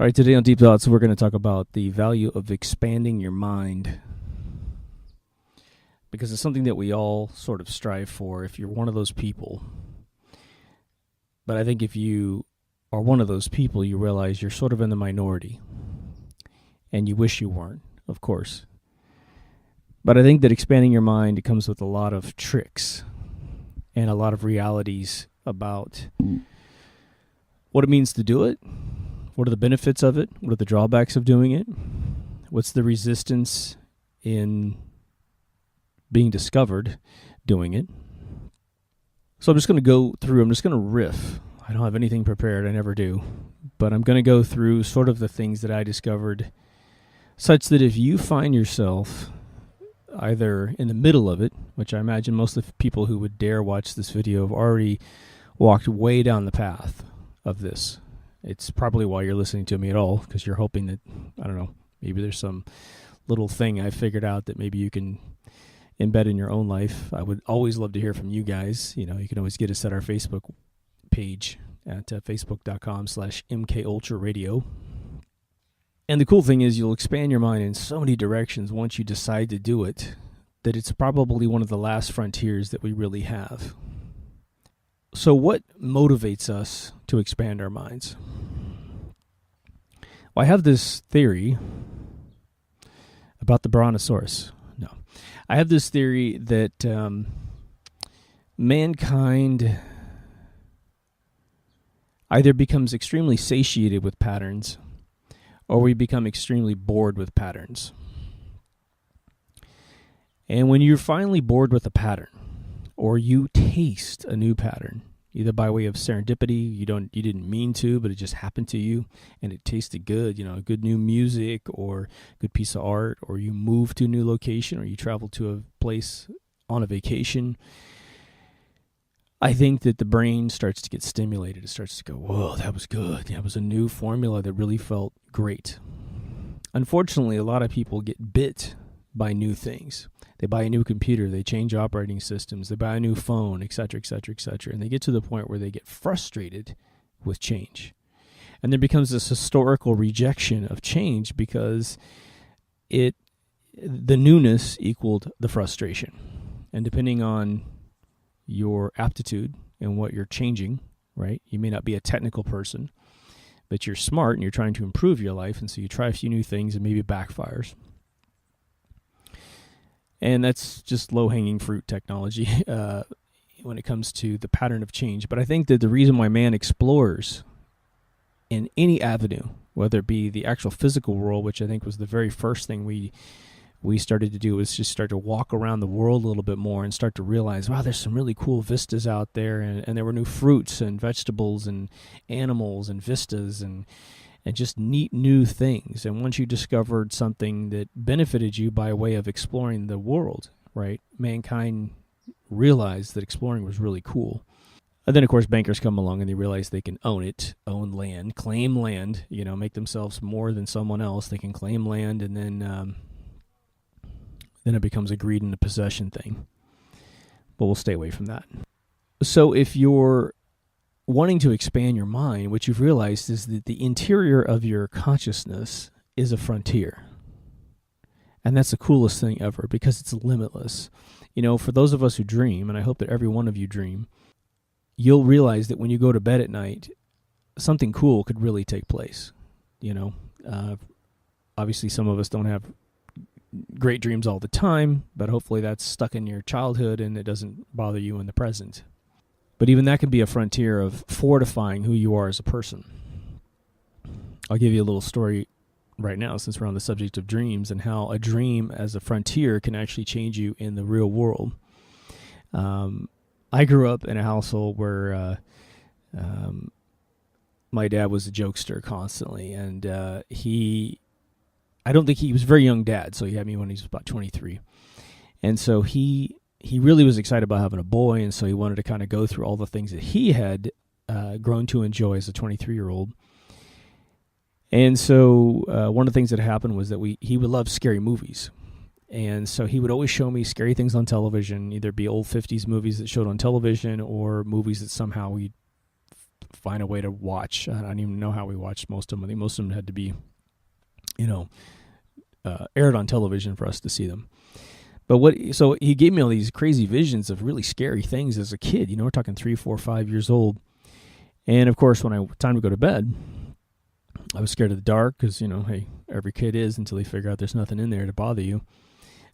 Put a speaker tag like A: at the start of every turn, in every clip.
A: All right, today on Deep Thoughts, we're going to talk about the value of expanding your mind, because it's something that we all sort of strive for if you're one of those people. But I think if you are one of those people, you realize you're sort of in the minority, and you wish you weren't, of course. But I think that expanding your mind comes with a lot of tricks and a lot of realities about what it means to do it. What are the benefits of it? What are the drawbacks of doing it? What's the resistance in being discovered doing it? So I'm just going to go through, I'm just going to riff. I don't have anything prepared, I never do. But I'm going to go through sort of the things that I discovered, such that if you find yourself either in the middle of it, which I imagine most of the people who would dare watch this video have already walked way down the path of this. It's probably why you're listening to me at all, because you're hoping that, I don't know, maybe there's some little thing I figured out that maybe you can embed in your own life. I would always love to hear from you guys. You know, you can always get us at our Facebook page at facebook.com/MKUltraRadio. And the cool thing is you'll expand your mind in so many directions once you decide to do it, that it's probably one of the last frontiers that we really have. So what motivates us to expand our minds? Well, I have this theory about the brontosaurus. No. I have this theory that mankind either becomes extremely satiated with patterns, or we become extremely bored with patterns. And when you're finally bored with a pattern, or you taste a new pattern, either by way of serendipity, you didn't mean to, but it just happened to you, and it tasted good, good new music, or good piece of art, or you move to a new location, or you travel to a place on a vacation, I think that the brain starts to get stimulated. It starts to go, whoa, that was good. That was a new formula that really felt great. Unfortunately, a lot of people get bit by new things. They buy a new computer, they change operating systems, they buy a new phone, et cetera, et cetera, et cetera. And they get to the point where they get frustrated with change. And there becomes this historical rejection of change because the newness equaled the frustration. And depending on your aptitude and what you're changing, right? You may not be a technical person, but you're smart and you're trying to improve your life. And so you try a few new things and maybe it backfires. And that's just low-hanging fruit technology when it comes to the pattern of change. But I think that the reason why man explores in any avenue, whether it be the actual physical world, which I think was the very first thing we started to do, was just start to walk around the world a little bit more and start to realize, wow, there's some really cool vistas out there. And there were new fruits and vegetables and animals and vistas and just neat new things. And once you discovered something that benefited you by way of exploring the world, right, mankind realized that exploring was really cool. And then, of course, bankers come along and they realize they can own land, claim land, make themselves more than someone else. They can claim land, and then it becomes a greed and a possession thing. But we'll stay away from that. So if you're wanting to expand your mind, what you've realized is that the interior of your consciousness is a frontier. And that's the coolest thing ever because it's limitless. For those of us who dream, and I hope that every one of you dream, you'll realize that when you go to bed at night, something cool could really take place. Obviously some of us don't have great dreams all the time, but hopefully that's stuck in your childhood and it doesn't bother you in the present. But even that can be a frontier of fortifying who you are as a person. I'll give you a little story right now since we're on the subject of dreams and how a dream as a frontier can actually change you in the real world. I grew up in a household where my dad was a jokester constantly, and I don't think he was a very young dad, so he had me when he was about 23. And so he really was excited about having a boy, and so he wanted to kind of go through all the things that he had grown to enjoy as a 23-year-old. And so one of the things that happened was that he would love scary movies. And so he would always show me scary things on television, either be old 50s movies that showed on television or movies that somehow we find a way to watch. I don't even know how we watched most of them. I think most of them had to be, aired on television for us to see them. But so he gave me all these crazy visions of really scary things as a kid. We're talking 3, 4, 5 years old. And of course, when time to go to bed, I was scared of the dark because, hey, every kid is until they figure out there's nothing in there to bother you.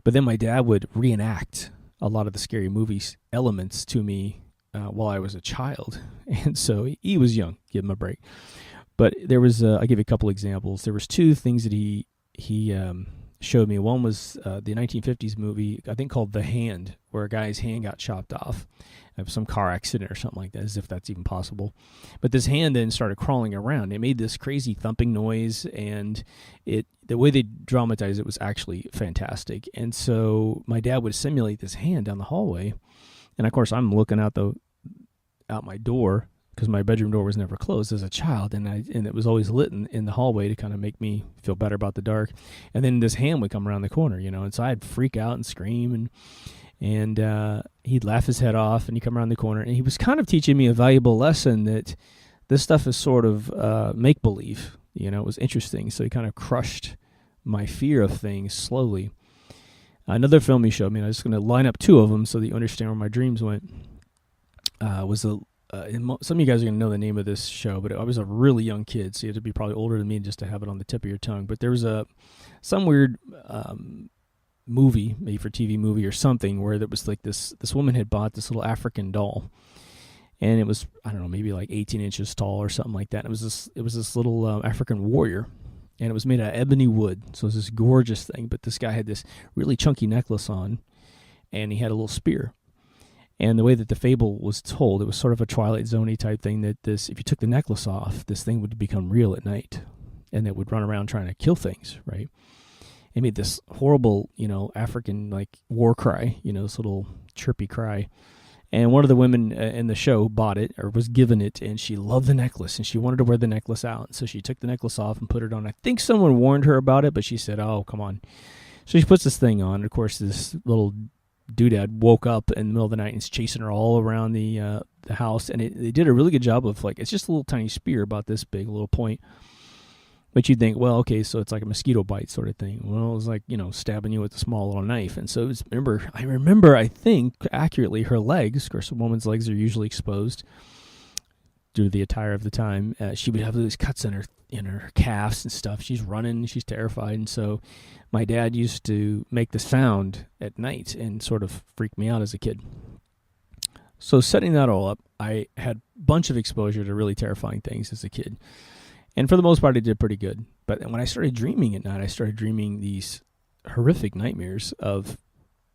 A: But then my dad would reenact a lot of the scary movies elements to me while I was a child. And so he was young, give him a break. But there was, I'll give you a couple examples. There was 2 things that he showed me. One was the 1950s movie, I think called The Hand, where a guy's hand got chopped off of some car accident or something like that, as if that's even possible. But this hand then started crawling around. It made this crazy thumping noise, and the way they dramatized it was actually fantastic. And so my dad would simulate this hand down the hallway, and of course I'm looking out my door, because my bedroom door was never closed as a child, and it was always lit in the hallway to kind of make me feel better about the dark. And then this hand would come around the corner, and so I'd freak out and scream, and he'd laugh his head off, and he'd come around the corner, and he was kind of teaching me a valuable lesson that this stuff is sort of make-believe. It was interesting. So he kind of crushed my fear of things slowly. Another film he showed me, and I'm just going to line up 2 of them so that you understand where my dreams went, was some of you guys are going to know the name of this show, but I was a really young kid, so you had to be probably older than me just to have it on the tip of your tongue. But there was some weird movie, maybe for TV movie or something, where there was like this woman had bought this little African doll, and it was, I don't know, maybe like 18 inches tall or something like that. It was this little African warrior, and it was made out of ebony wood, so it was this gorgeous thing. But this guy had this really chunky necklace on, and he had a little spear. And the way that the fable was told, it was sort of a Twilight Zone-y type thing, that if you took the necklace off, this thing would become real at night, and it would run around trying to kill things, right? It made this horrible, African, like, war cry, this little chirpy cry. And one of the women in the show bought it, or was given it, and she loved the necklace, and she wanted to wear the necklace out. So she took the necklace off and put it on. I think someone warned her about it, but she said, oh, come on. So she puts this thing on. Of course, this little doodad woke up in the middle of the night and is chasing her all around the house. And they did a really good job of, like, it's just a little tiny spear about this big, a little point. But you'd think, well, okay, so it's like a mosquito bite sort of thing. Well, it was like, stabbing you with a small little knife. And so I remember, I think, accurately, her legs, of course, a woman's legs are usually exposed due to the attire of the time. She would have these cuts in her calves and stuff. She's running, she's terrified. And so my dad used to make the sound at night and sort of freak me out as a kid. So setting that all up, I had a bunch of exposure to really terrifying things as a kid. And for the most part, I did pretty good. But when I started dreaming at night, I started dreaming these horrific nightmares of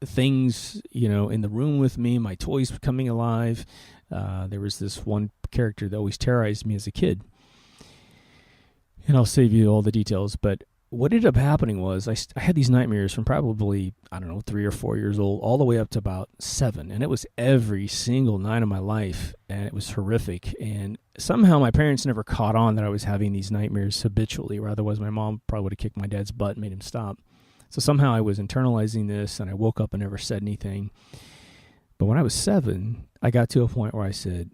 A: things, in the room with me, my toys coming alive. There was this one character that always terrorized me as a kid. And I'll save you all the details. But what ended up happening was I had these nightmares from probably, 3 or 4 years old, all the way up to about 7. And it was every single night of my life. And it was horrific. And somehow my parents never caught on that I was having these nightmares habitually, or otherwise my mom probably would have kicked my dad's butt and made him stop. So somehow I was internalizing this, and I woke up and never said anything. But when I was 7, I got to a point where I said,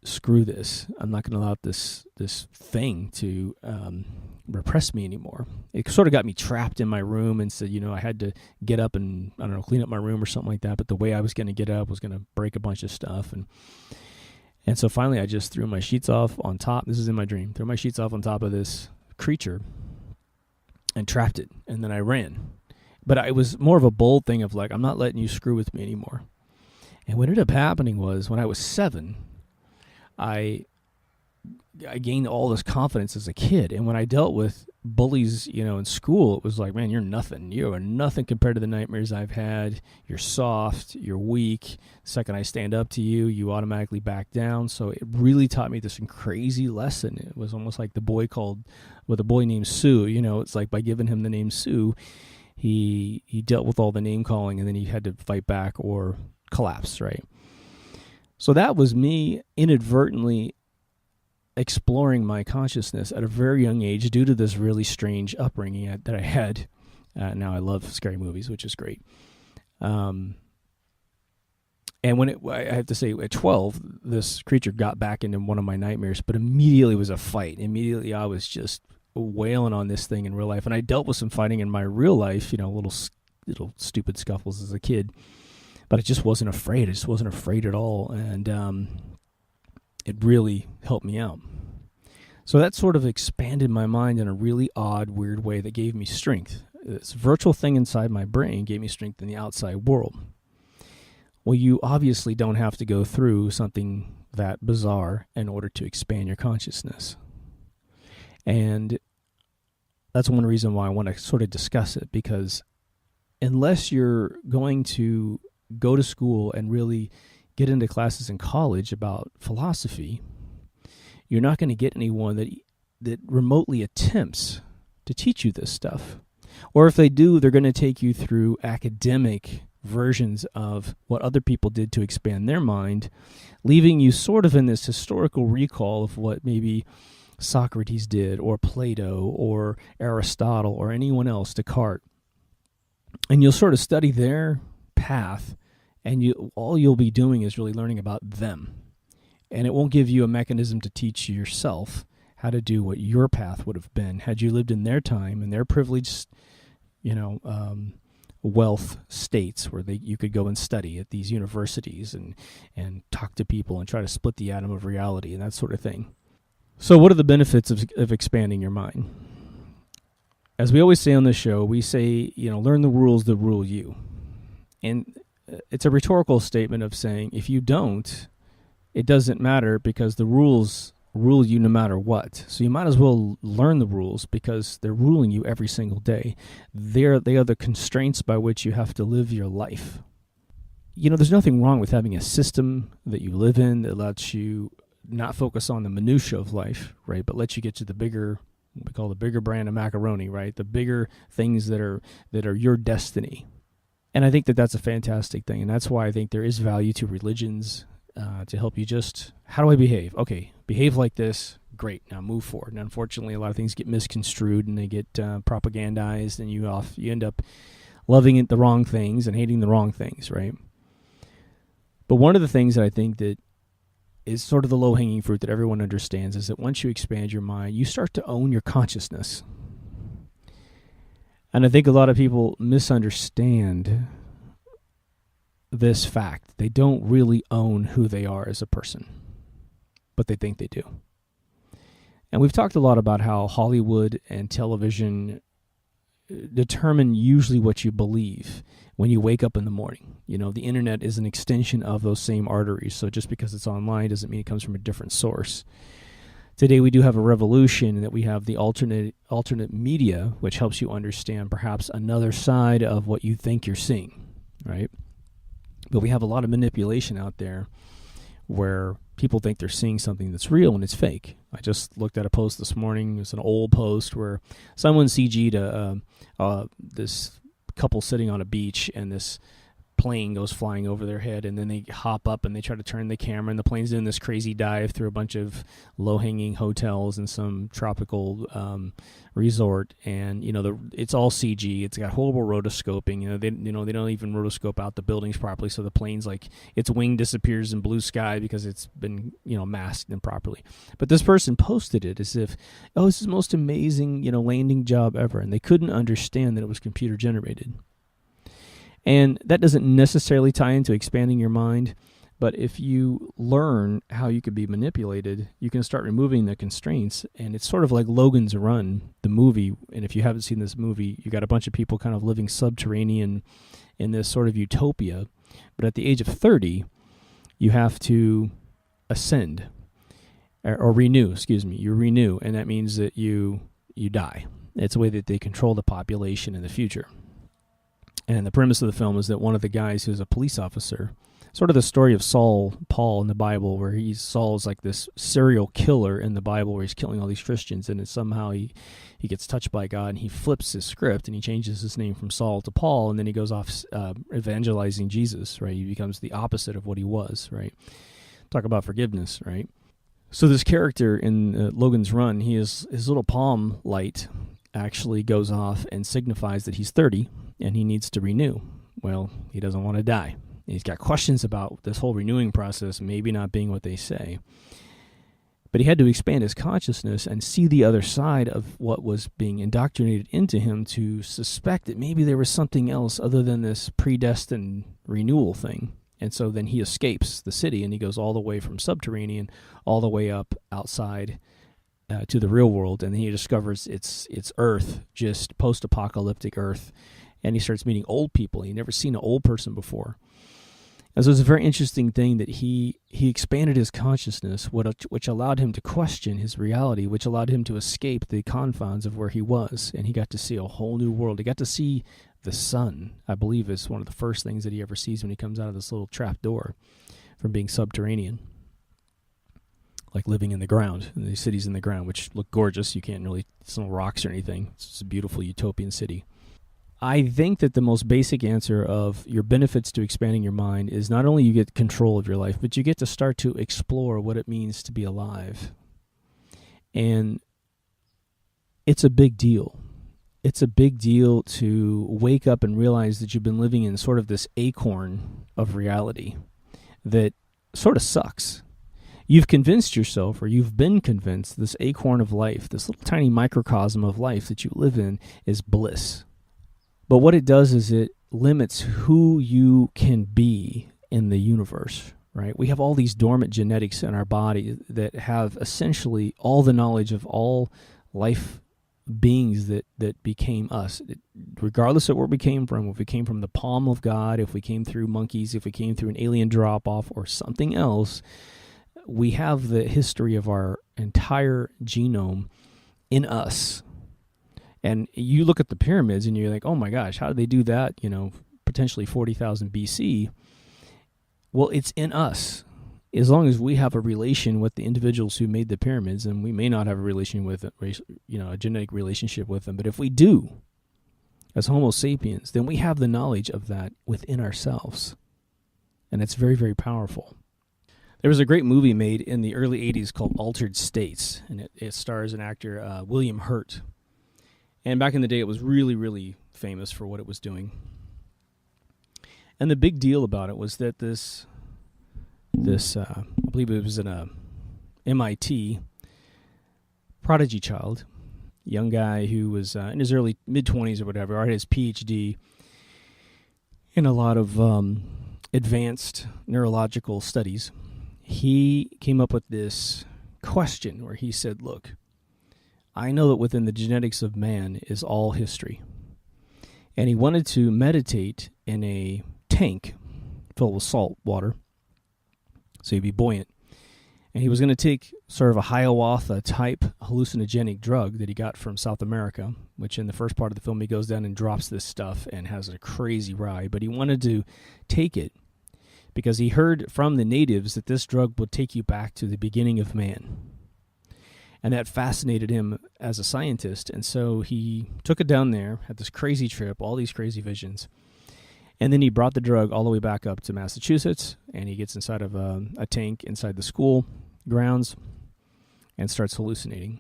A: screw this. I'm not going to allow this thing to repress me anymore. It sort of got me trapped in my room and said, I had to get up and, clean up my room or something like that. But the way I was going to get up was going to break a bunch of stuff. And so finally I just threw my sheets off on top. This is in my dream. Threw my sheets off on top of this creature and trapped it. And then I ran. But it was more of a bold thing of like, I'm not letting you screw with me anymore. And what ended up happening was when I was 7, I gained all this confidence as a kid. And when I dealt with bullies, in school, it was like, man, you're nothing. You are nothing compared to the nightmares I've had. You're soft. You're weak. The second I stand up to you, you automatically back down. So it really taught me this crazy lesson. It was almost like the boy named Sue. It's like by giving him the name Sue, he dealt with all the name calling, and then he had to fight back or collapse, right? So that was me inadvertently exploring my consciousness at a very young age due to this really strange upbringing that I had. Now I love scary movies, which is great. And And I have to say, at 12, this creature got back into one of my nightmares, but immediately was a fight. Immediately I was just wailing on this thing in real life. And I dealt with some fighting in my real life, little stupid scuffles as a kid. But I just wasn't afraid. I just wasn't afraid at all. And it really helped me out. So that sort of expanded my mind in a really odd, weird way that gave me strength. This virtual thing inside my brain gave me strength in the outside world. Well, you obviously don't have to go through something that bizarre in order to expand your consciousness. And that's one reason why I want to sort of discuss it, because unless you're going to go to school and really get into classes in college about philosophy, you're not going to get anyone that remotely attempts to teach you this stuff. Or if they do, they're going to take you through academic versions of what other people did to expand their mind, leaving you sort of in this historical recall of what maybe Socrates did, or Plato, or Aristotle, or anyone else, Descartes. And you'll sort of study their path, and all you'll be doing is really learning about them. And it won't give you a mechanism to teach yourself how to do what your path would have been had you lived in their time and their privileged, wealth states where you could go and study at these universities and talk to people and try to split the atom of reality and that sort of thing. So what are the benefits of expanding your mind? As we always say on this show, we say, learn the rules that rule you. And it's a rhetorical statement of saying, if you don't, it doesn't matter because the rules rule you no matter what. So you might as well learn the rules because they're ruling you every single day. They are the constraints by which you have to live your life. There's nothing wrong with having a system that you live in that lets you not focus on the minutia of life, right? But lets you get to the bigger, what we call the bigger brand of macaroni, right? The bigger things that are your destiny. And I think that that's a fantastic thing. And that's why I think there is value to religions to help you just, how do I behave? Okay, behave like this. Great, now move forward. And unfortunately, a lot of things get misconstrued and they get propagandized, and you end up loving the wrong things and hating the wrong things, right? But one of the things that I think that is sort of the low-hanging fruit that everyone understands is that once you expand your mind, you start to own your consciousness. And I think a lot of people misunderstand this fact. They don't really own who they are as a person, but they think they do. And we've talked a lot about how Hollywood and television determine usually what you believe when you wake up in the morning. The internet is an extension of those same arteries, so just because it's online doesn't mean it comes from a different source. Today we do have a revolution in that we have the alternate media, which helps you understand perhaps another side of what you think you're seeing, right? But we have a lot of manipulation out there where people think they're seeing something that's real and it's fake. I just looked at a post this morning. It's an old post where someone CG'd this couple sitting on a beach, and this plane goes flying over their head, and then they hop up and they try to turn the camera, and the plane's doing this crazy dive through a bunch of low-hanging hotels in some tropical resort, and it's all CG. It's got horrible rotoscoping. They don't even rotoscope out the buildings properly, so the plane's like its wing disappears in blue sky because it's been masked improperly. But this person posted it as if, oh, this is the most amazing landing job ever, and they couldn't understand that it was computer generated. And that doesn't necessarily tie into expanding your mind, but if you learn how you could be manipulated, you can start removing the constraints. And it's sort of like Logan's Run, the movie. And if you haven't seen this movie, you got a bunch of people kind of living subterranean in this sort of utopia. But at the age of 30, you have to ascend or renew, You renew, and that means that you die. It's a way that they control the population in the future. And the premise of the film is that one of the guys who's a police officer, sort of the story of Paul in the Bible, where Saul's like this serial killer in the Bible where he's killing all these Christians, and somehow he gets touched by God, and he flips his script, and he changes his name from Saul to Paul, and then he goes off evangelizing Jesus, right? He becomes the opposite of what he was, right? Talk about forgiveness, right? So this character in Logan's Run, his little palm light actually goes off and signifies that he's 30, and he needs to renew. Well, he doesn't want to die. He's got questions about this whole renewing process maybe not being what they say. But he had to expand his consciousness and see the other side of what was being indoctrinated into him to suspect that maybe there was something else other than this predestined renewal thing. And so then he escapes the city and he goes all the way from subterranean all the way up outside to the real world. And then he discovers it's Earth, just post-apocalyptic Earth. And he starts meeting old people. He'd never seen an old person before. And so it's a very interesting thing that he expanded his consciousness, which allowed him to question his reality, which allowed him to escape the confines of where he was. And he got to see a whole new world. He got to see the sun, I believe, is one of the first things that he ever sees when he comes out of this little trap door from being subterranean, like living in the ground. And these cities in the ground, which look gorgeous. You can't really, it's no rocks or anything. It's just a beautiful utopian city. I think that the most basic answer of your benefits to expanding your mind is not only you get control of your life, but you get to start to explore what it means to be alive. And it's a big deal. It's a big deal to wake up and realize that you've been living in sort of this acorn of reality that sort of sucks. You've convinced yourself, or you've been convinced, this acorn of life, this little tiny microcosm of life that you live in is bliss. But what it does is it limits who you can be in the universe, right? We have all these dormant genetics in our body that have essentially all the knowledge of all life beings that became us, regardless of where we came from. If we came from the palm of God, if we came through monkeys, if we came through an alien drop-off or something else, we have the history of our entire genome in us. And you look at the pyramids and you're like, oh my gosh, how did they do that? Potentially 40,000 BC. Well, it's in us. As long as we have a relation with the individuals who made the pyramids, and we may not have a relation with, a genetic relationship with them, but if we do, as Homo sapiens, then we have the knowledge of that within ourselves. And it's very, very powerful. There was a great movie made in the early 80s called Altered States, and it stars an actor, William Hurt. And back in the day, it was really, really famous for what it was doing. And the big deal about it was that this I believe it was an MIT prodigy child, young guy who was in his early mid-20s or whatever, already had his PhD in a lot of advanced neurological studies. He came up with this question where he said, look, I know that within the genetics of man is all history. And he wanted to meditate in a tank filled with salt water, so he'd be buoyant. And he was going to take sort of a Hiawatha type hallucinogenic drug that he got from South America, which in the first part of the film he goes down and drops this stuff and has a crazy ride. But he wanted to take it because he heard from the natives that this drug would take you back to the beginning of man. And that fascinated him as a scientist. And so he took it down there, had this crazy trip, all these crazy visions. And then he brought the drug all the way back up to Massachusetts, and he gets inside of a tank inside the school grounds and starts hallucinating.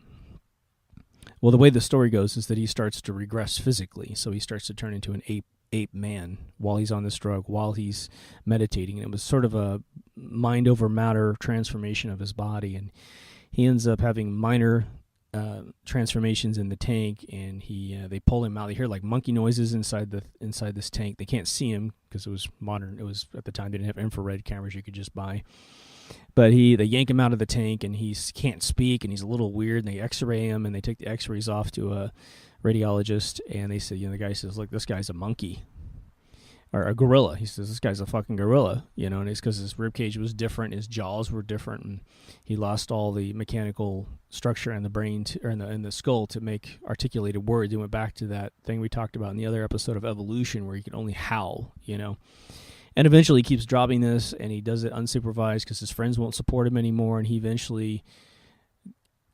A: Well, the way the story goes is that he starts to regress physically. So he starts to turn into an ape man while he's on this drug, while he's meditating. And it was sort of a mind over matter transformation of his body. And he ends up having minor transformations in the tank, and they pull him out. They hear like monkey noises inside this tank. They can't see him because it was modern. It was at the time they didn't have infrared cameras you could just buy. But they yank him out of the tank, and he can't speak, and he's a little weird. And they X-ray him, and they take the X-rays off to a radiologist, and they say, the guy says, look, this guy's a monkey. Or a gorilla. He says, this guy's a fucking gorilla, and it's because his ribcage was different, his jaws were different, and he lost all the mechanical structure in the brain, in the skull to make articulated words. He went back to that thing we talked about in the other episode of evolution where he could only howl, And eventually he keeps dropping this, and he does it unsupervised because his friends won't support him anymore, and he eventually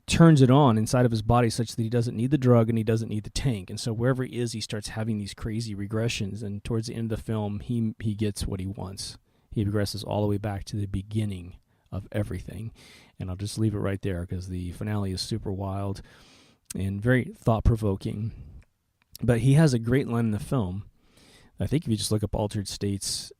A: turns it on inside of his body such that he doesn't need the drug and he doesn't need the tank. And so wherever he is, he starts having these crazy regressions. And towards the end of the film, he gets what he wants. He regresses all the way back to the beginning of everything. And I'll just leave it right there because the finale is super wild and very thought-provoking. But he has a great line in the film I think if you just look up altered states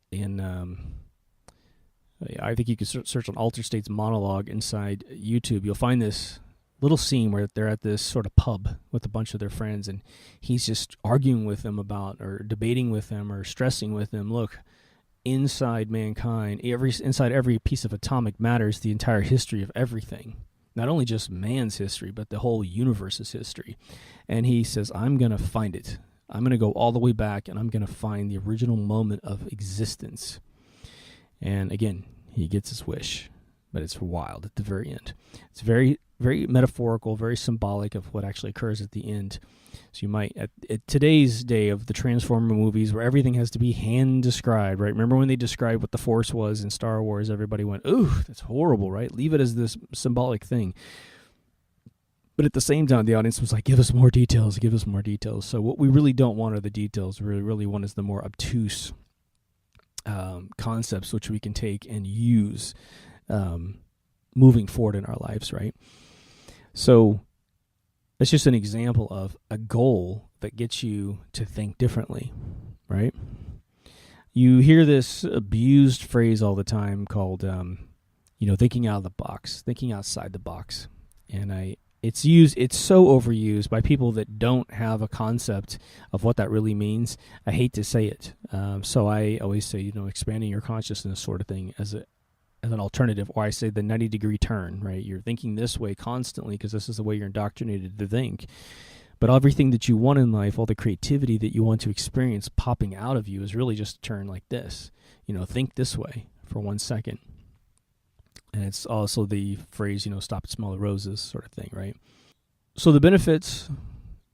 A: I think you can search on altered states monologue inside YouTube. You'll find this little scene where they're at this sort of pub with a bunch of their friends, and he's just arguing with them about, or debating with them, or stressing with them, look, inside mankind, inside every piece of atomic matter is the entire history of everything. Not only just man's history, but the whole universe's history. And he says, I'm going to find it. I'm going to go all the way back, and I'm going to find the original moment of existence. And again, he gets his wish, but it's wild at the very end. It's very, very metaphorical, very symbolic of what actually occurs at the end. So you might, at today's day of the Transformer movies, where everything has to be hand described, right? Remember when they described what the Force was in Star Wars? Everybody went, ooh, that's horrible, right? Leave it as this symbolic thing. But at the same time, the audience was like, give us more details, give us more details. So what we really don't want are the details. What we really want is the more obtuse concepts which we can take and use moving forward in our lives, right? So that's just an example of a goal that gets you to think differently, right? You hear this abused phrase all the time called, thinking out of the box, thinking outside the box. And it's so overused by people that don't have a concept of what that really means. I hate to say it. So I always say, expanding your consciousness sort of thing as an alternative, or I say the 90-degree turn, right? You're thinking this way constantly because this is the way you're indoctrinated to think. But everything that you want in life, all the creativity that you want to experience popping out of you is really just a turn like this. Think this way for 1 second. And it's also the phrase, stop and smell the roses sort of thing, right? So the benefits,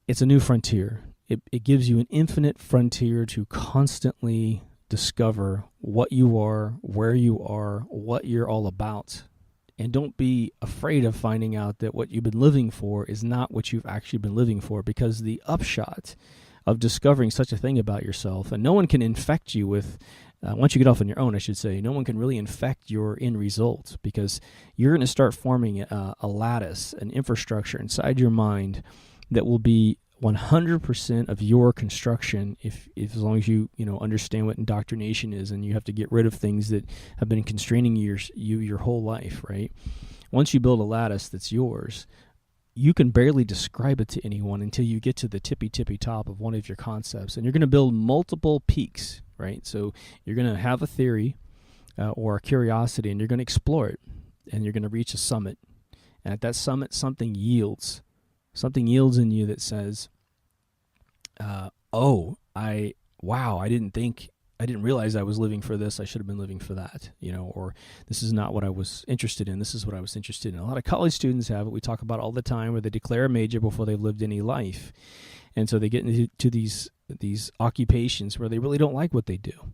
A: it's a new frontier. It gives you an infinite frontier to constantly discover what you are, where you are, what you're all about. And don't be afraid of finding out that what you've been living for is not what you've actually been living for, because the upshot of discovering such a thing about yourself, and no one can infect you with, once you get off on your own, I should say, no one can really infect your end result, because you're going to start forming a lattice, an infrastructure inside your mind that will be 100% of your construction if as long as you understand what indoctrination is, and you have to get rid of things that have been constraining you your whole life, right? Once you build a lattice that's yours, you can barely describe it to anyone until you get to the tippy top of one of your concepts, and you're going to build multiple peaks, right? So you're going to have a theory or a curiosity, and you're going to explore it, and you're going to reach a summit, and at that summit something yields in you that says, I didn't realize I was living for this. I should have been living for that, or this is not what I was interested in. This is what I was interested in. A lot of college students have it. We talk about it all the time, where they declare a major before they've lived any life. And so they get into these occupations where they really don't like what they do.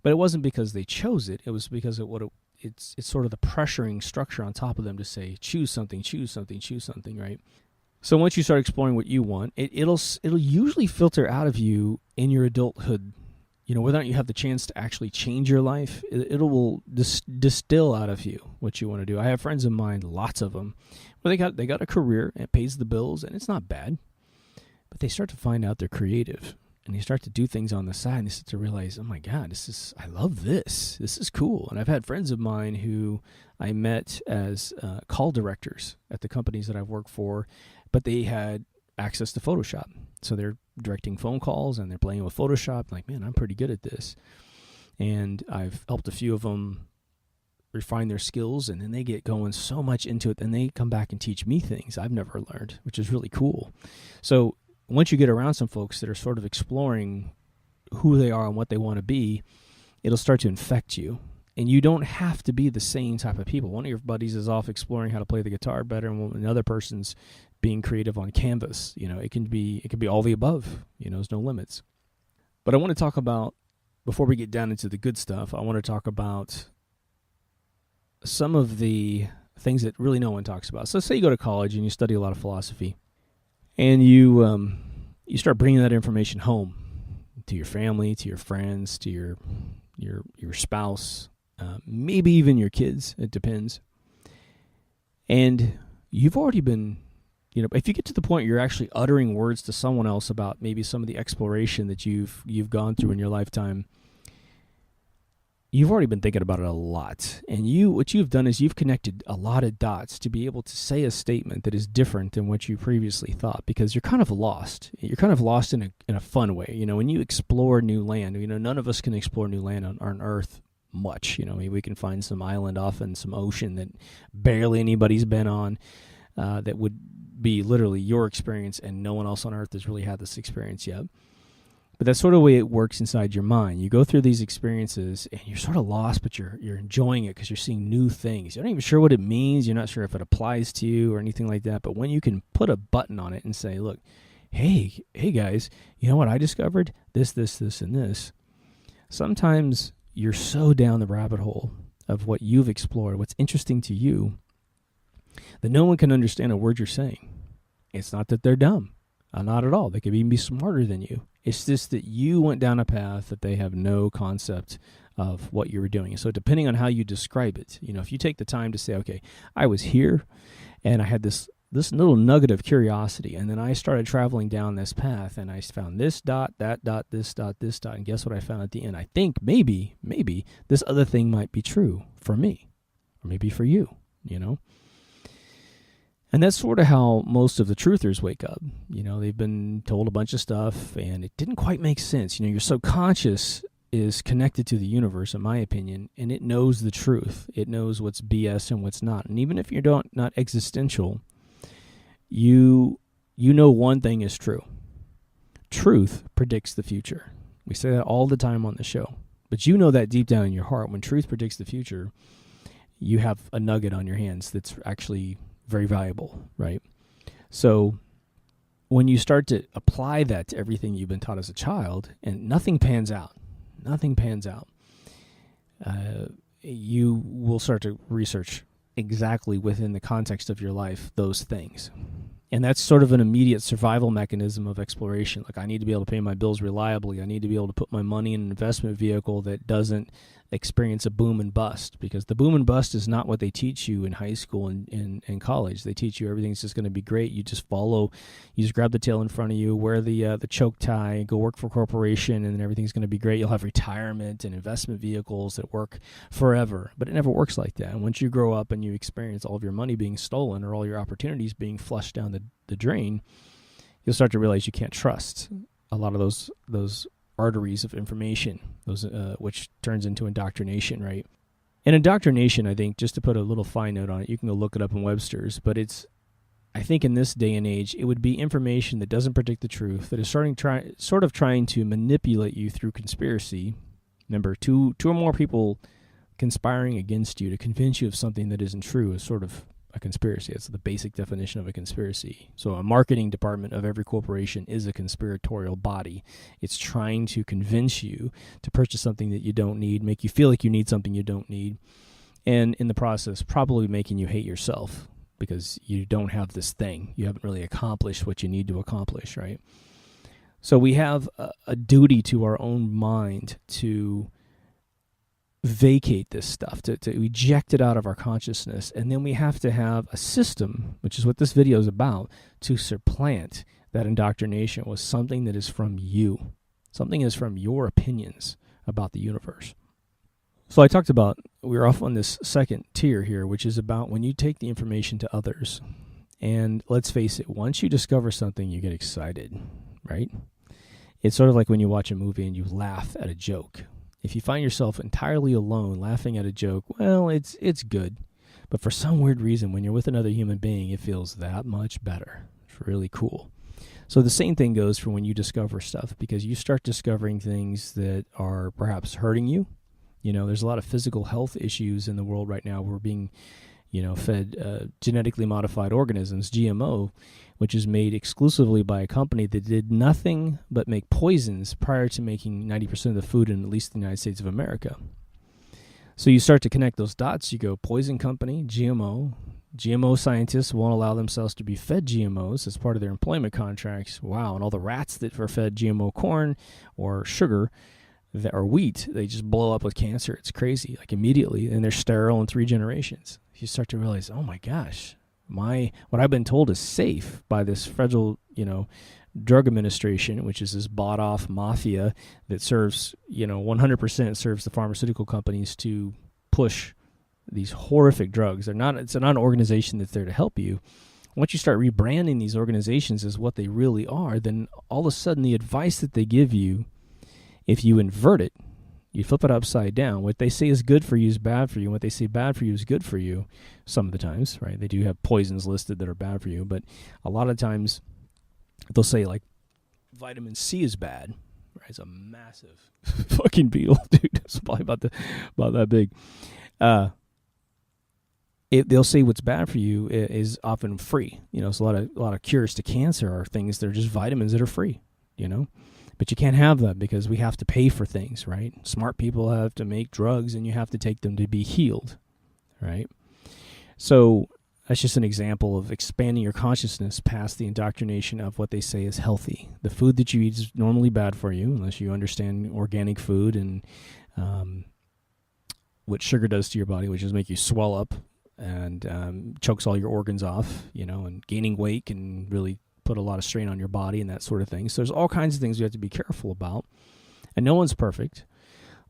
A: But it wasn't because they chose it. It was because it's sort of the pressuring structure on top of them to say, choose something, right? So once you start exploring what you want, it'll usually filter out of you in your adulthood. Whether or not you have the chance to actually change your life, it will distill out of you what you want to do. I have friends of mine, lots of them, where they got a career and it pays the bills and it's not bad, but they start to find out they're creative and they start to do things on the side and they start to realize, oh my God, I love this. This is cool. And I've had friends of mine who I met as call directors at the companies that I've worked for, but they had access to Photoshop. So they're directing phone calls and they're playing with Photoshop. Like, man, I'm pretty good at this. And I've helped a few of them refine their skills, and then they get going so much into it, and they come back and teach me things I've never learned, which is really cool. So once you get around some folks that are sort of exploring who they are and what they want to be, it'll start to infect you. And you don't have to be the same type of people. One of your buddies is off exploring how to play the guitar better, and another person's being creative on canvas. It can be all the above. There's no limits. But I want to talk about, before we get down into the good stuff, I want to talk about some of the things that really no one talks about. So say you go to college and you study a lot of philosophy, and you start bringing that information home to your family, to your friends, to your spouse, maybe even your kids. It depends. And you've already been if you get to the point you're actually uttering words to someone else about maybe some of the exploration that you've gone through in your lifetime, you've already been thinking about it a lot. And what you've done is you've connected a lot of dots to be able to say a statement that is different than what you previously thought, because you're kind of lost. You're kind of lost in a fun way. When you explore new land, none of us can explore new land on Earth much. Maybe we can find some island off in some ocean that barely anybody's been on, that would be literally your experience, and no one else on Earth has really had this experience yet. But that's sort of the way it works inside your mind. You go through these experiences and you're sort of lost, but you're enjoying it because you're seeing new things. You're not even sure what it means. You're not sure if it applies to you or anything like that. But when you can put a button on it and say, look, hey guys, you know what I discovered? This, and this. Sometimes you're so down the rabbit hole of what you've explored, what's interesting to you, that no one can understand a word you're saying. It's not that they're dumb. Not at all. They could even be smarter than you. It's just that you went down a path that they have no concept of what you were doing. So depending on how you describe it, if you take the time to say, okay, I was here and I had this little nugget of curiosity, and then I started traveling down this path and I found this dot, that dot, this dot, and guess what I found at the end? I think maybe this other thing might be true for me, or maybe for you, And that's sort of how most of the truthers wake up. They've been told a bunch of stuff and it didn't quite make sense. Your subconscious is connected to the universe, in my opinion, and it knows the truth. It knows what's BS and what's not. And even if you're not existential, you know one thing is true. Truth predicts the future. We say that all the time on the show. But you know that deep down in your heart, when truth predicts the future, you have a nugget on your hands that's actually very valuable, right? So when you start to apply that to everything you've been taught as a child, and nothing pans out, you will start to research exactly within the context of your life those things. And that's sort of an immediate survival mechanism of exploration. Like, I need to be able to pay my bills reliably. I need to be able to put my money in an investment vehicle that doesn't experience a boom and bust, because the boom and bust is not what they teach you in high school and college. They teach you everything's just going to be great. You just follow, you just grab the tail in front of you, wear the choke tie, go work for a corporation, and then everything's going to be great. You'll have retirement and investment vehicles that work forever. But it never works like that. And once you grow up and you experience all of your money being stolen or all your opportunities being flushed down the drain, you'll start to realize you can't trust a lot of those arteries of information, those which turns into indoctrination, right? And indoctrination, I think, just to put a little fine note on it, you can go look it up in Webster's, but I think in this day and age, it would be information that doesn't predict the truth, that is sort of trying to manipulate you through conspiracy. Remember, two or more people conspiring against you to convince you of something that isn't true is sort of a conspiracy. That's the basic definition of a conspiracy. So a marketing department of every corporation is a conspiratorial body. It's trying to convince you to purchase something that you don't need, make you feel like you need something you don't need, and in the process, probably making you hate yourself because you don't have this thing. You haven't really accomplished what you need to accomplish, right? So we have a duty to our own mind to vacate this stuff, to eject it out of our consciousness. And then we have to have a system, which is what this video is about, to supplant that indoctrination with something that is from you. Something that is from your opinions about the universe. So I talked about, we're off on this second tier here, which is about when you take the information to others. And let's face it, once you discover something, you get excited, right? It's sort of like when you watch a movie and you laugh at a joke. If you find yourself entirely alone laughing at a joke, well, it's good. But for some weird reason, when you're with another human being, it feels that much better. It's really cool. So the same thing goes for when you discover stuff, because you start discovering things that are perhaps hurting you. There's a lot of physical health issues in the world right now. We're being, fed genetically modified organisms, GMO, which is made exclusively by a company that did nothing but make poisons prior to making 90% of the food in at least the United States of America. So you start to connect those dots. You go, poison company, GMO scientists won't allow themselves to be fed GMOs as part of their employment contracts. Wow, and all the rats that were fed GMO corn or sugar or wheat, they just blow up with cancer. It's crazy, like immediately, and they're sterile in 3 generations. You start to realize, oh my gosh, What I've been told is safe by this federal, drug administration, which is this bought-off mafia that serves, 100% serves the pharmaceutical companies to push these horrific drugs. It's not an organization that's there to help you. Once you start rebranding these organizations as what they really are, then all of a sudden the advice that they give you, if you invert it, you flip it upside down. What they say is good for you is bad for you. And what they say bad for you is good for you some of the times, right? They do have poisons listed that are bad for you, but a lot of times they'll say like vitamin C is bad, right? It's a massive fucking beetle, dude. It's probably about that big. They'll say what's bad for you is often free. So a lot of cures to cancer are things that are just vitamins that are free, But you can't have that because we have to pay for things, right? Smart people have to make drugs and you have to take them to be healed, right? So that's just an example of expanding your consciousness past the indoctrination of what they say is healthy. The food that you eat is normally bad for you unless you understand organic food and what sugar does to your body, which is make you swell up and chokes all your organs off, and gaining weight can really put a lot of strain on your body and that sort of thing. So there's all kinds of things we have to be careful about. And no one's perfect,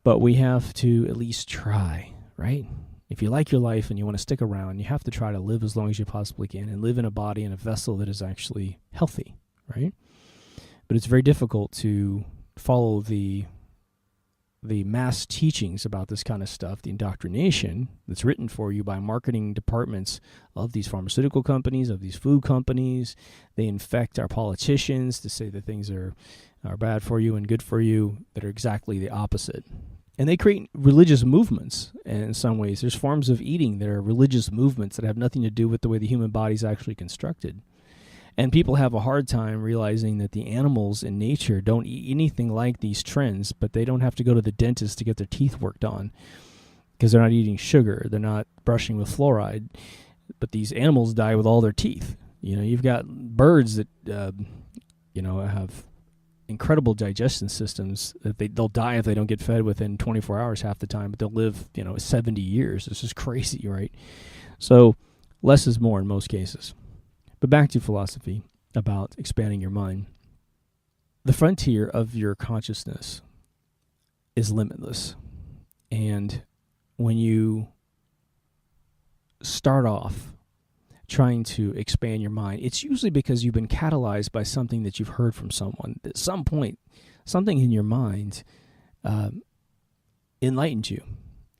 A: but we have to at least try, right? If you like your life and you want to stick around, you have to try to live as long as you possibly can and live in a body and a vessel that is actually healthy, right? But it's very difficult to follow the mass teachings about this kind of stuff, the indoctrination that's written for you by marketing departments of these pharmaceutical companies, of these food companies. They infect our politicians to say that things are bad for you and good for you that are exactly the opposite. And they create religious movements in some ways. There's forms of eating that are religious movements that have nothing to do with the way the human body is actually constructed. And people have a hard time realizing that the animals in nature don't eat anything like these trends, but they don't have to go to the dentist to get their teeth worked on because they're not eating sugar. They're not brushing with fluoride. But these animals die with all their teeth. You've got birds that, have incredible digestion systems that they'll die if they don't get fed within 24 hours half the time, but they'll live, 70 years. This is crazy, right? So less is more in most cases. But back to philosophy about expanding your mind. The frontier of your consciousness is limitless. And when you start off trying to expand your mind, it's usually because you've been catalyzed by something that you've heard from someone. At some point, something in your mind enlightened you.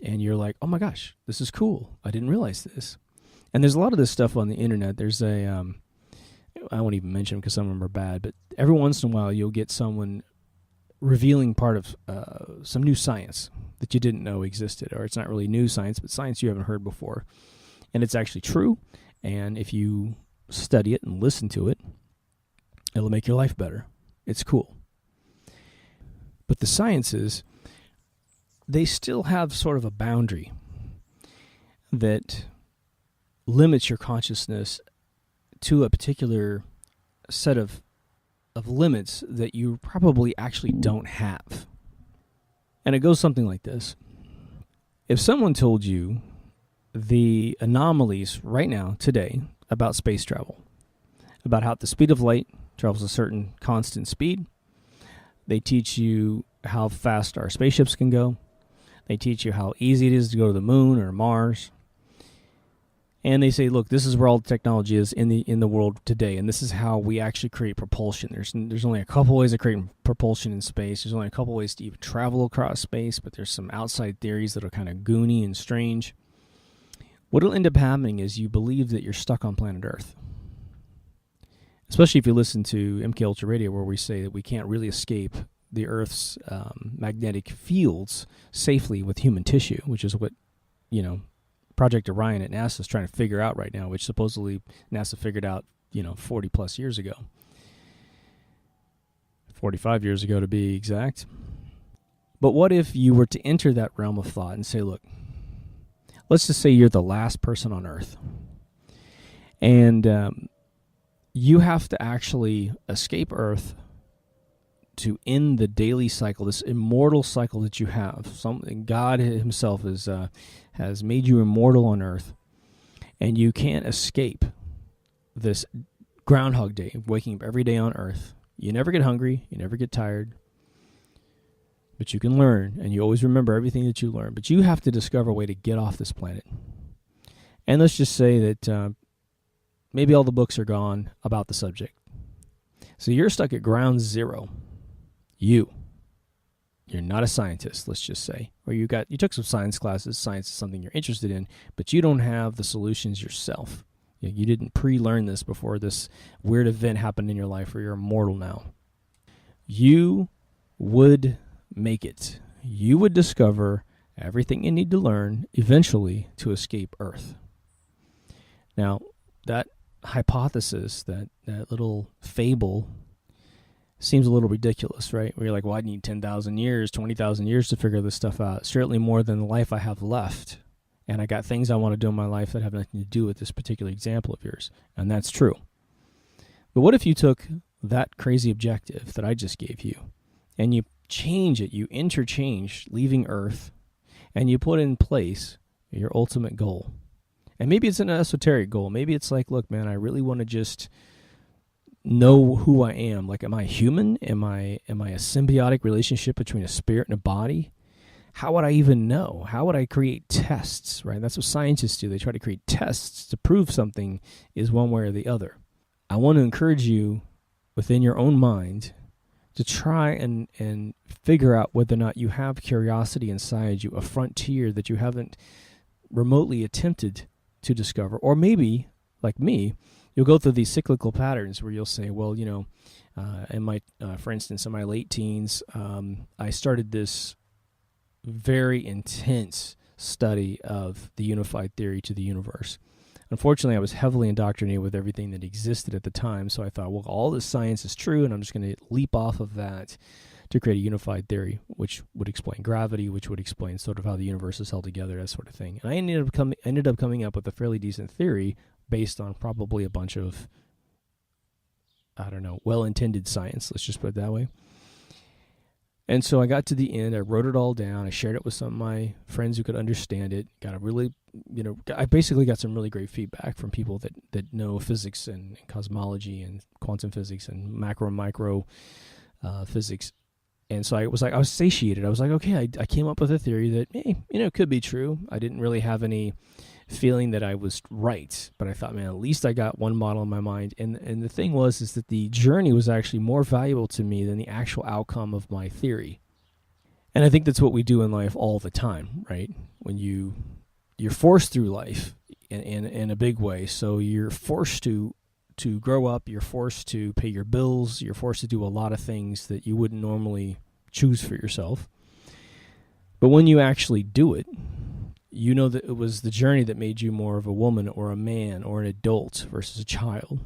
A: And you're like, oh my gosh, this is cool. I didn't realize this. And there's a lot of this stuff on the internet. There's I won't even mention them because some of them are bad, but every once in a while you'll get someone revealing part of some new science that you didn't know existed, or it's not really new science, but science you haven't heard before. And it's actually true. And if you study it and listen to it, it'll make your life better. It's cool. But the sciences, they still have sort of a boundary that limits your consciousness to a particular set of limits that you probably actually don't have. And it goes something like this. If someone told you the anomalies right now, today, about space travel, about how the speed of light travels a certain constant speed, they teach you how fast our spaceships can go, they teach you how easy it is to go to the moon or Mars, and they say, look, this is where all the technology is in the world today, and this is how we actually create propulsion. There's only a couple ways of creating propulsion in space. There's only a couple ways to even travel across space, but there's some outside theories that are kind of goony and strange. What'll end up happening is you believe that you're stuck on planet Earth. Especially if you listen to MK Ultra Radio, where we say that we can't really escape the Earth's magnetic fields safely with human tissue, which is what, Project Orion at NASA is trying to figure out right now, which supposedly NASA figured out, 40 plus years ago. 45 years ago to be exact. But what if you were to enter that realm of thought and say, look, let's just say you're the last person on Earth. And you have to actually escape Earth to end the daily cycle, this immortal cycle that you have. God himself has made you immortal on Earth, and you can't escape this Groundhog Day, waking up every day on Earth. You never get hungry, you never get tired, but you can learn, and you always remember everything that you learn. But you have to discover a way to get off this planet. And let's just say that maybe all the books are gone about the subject. So you're stuck at ground zero. You're not a scientist, let's just say. Or you took some science classes, science is something you're interested in, but you don't have the solutions yourself. You didn't pre-learn this before this weird event happened in your life where you're immortal now. You would make it. You would discover everything you need to learn eventually to escape Earth. Now, that hypothesis, that little fable, seems a little ridiculous, right? Where you're like, well, I need 10,000 years, 20,000 years to figure this stuff out. Certainly more than the life I have left. And I got things I want to do in my life that have nothing to do with this particular example of yours. And that's true. But what if you took that crazy objective that I just gave you and you change it, you interchange leaving Earth, and you put in place your ultimate goal? And maybe it's an esoteric goal. Maybe it's like, look, man, I really want to just know who I am. Like, am I human? Am I a symbiotic relationship between a spirit and a body? How would I even know? How would I create tests, right? That's what scientists do. They try to create tests to prove something is one way or the other. I want to encourage you within your own mind to try and figure out whether or not you have curiosity inside you, a frontier that you haven't remotely attempted to discover. Or maybe, like me, you'll go through these cyclical patterns where you'll say, well, for instance, in my late teens, I started this very intense study of the unified theory to the universe. Unfortunately, I was heavily indoctrinated with everything that existed at the time, so I thought, well, all this science is true, and I'm just going to leap off of that to create a unified theory, which would explain gravity, which would explain sort of how the universe is held together, that sort of thing. And I ended up coming up with a fairly decent theory based on probably a bunch of, well-intended science, let's just put it that way. And so I got to the end, I wrote it all down, I shared it with some of my friends who could understand it, I basically got some really great feedback from people that know physics and cosmology and quantum physics and macro and micro physics. And so I was satiated. I was like, okay, I came up with a theory that, could be true. I didn't really have any feeling that I was right, but I thought, man, at least I got one model in my mind. And the thing is that the journey was actually more valuable to me than the actual outcome of my theory. And I think that's what we do in life all the time, right? When you're forced through life in a big way. So you're forced to grow up, you're forced to pay your bills, you're forced to do a lot of things that you wouldn't normally choose for yourself. But when you actually do it, you know that it was the journey that made you more of a woman or a man or an adult versus a child.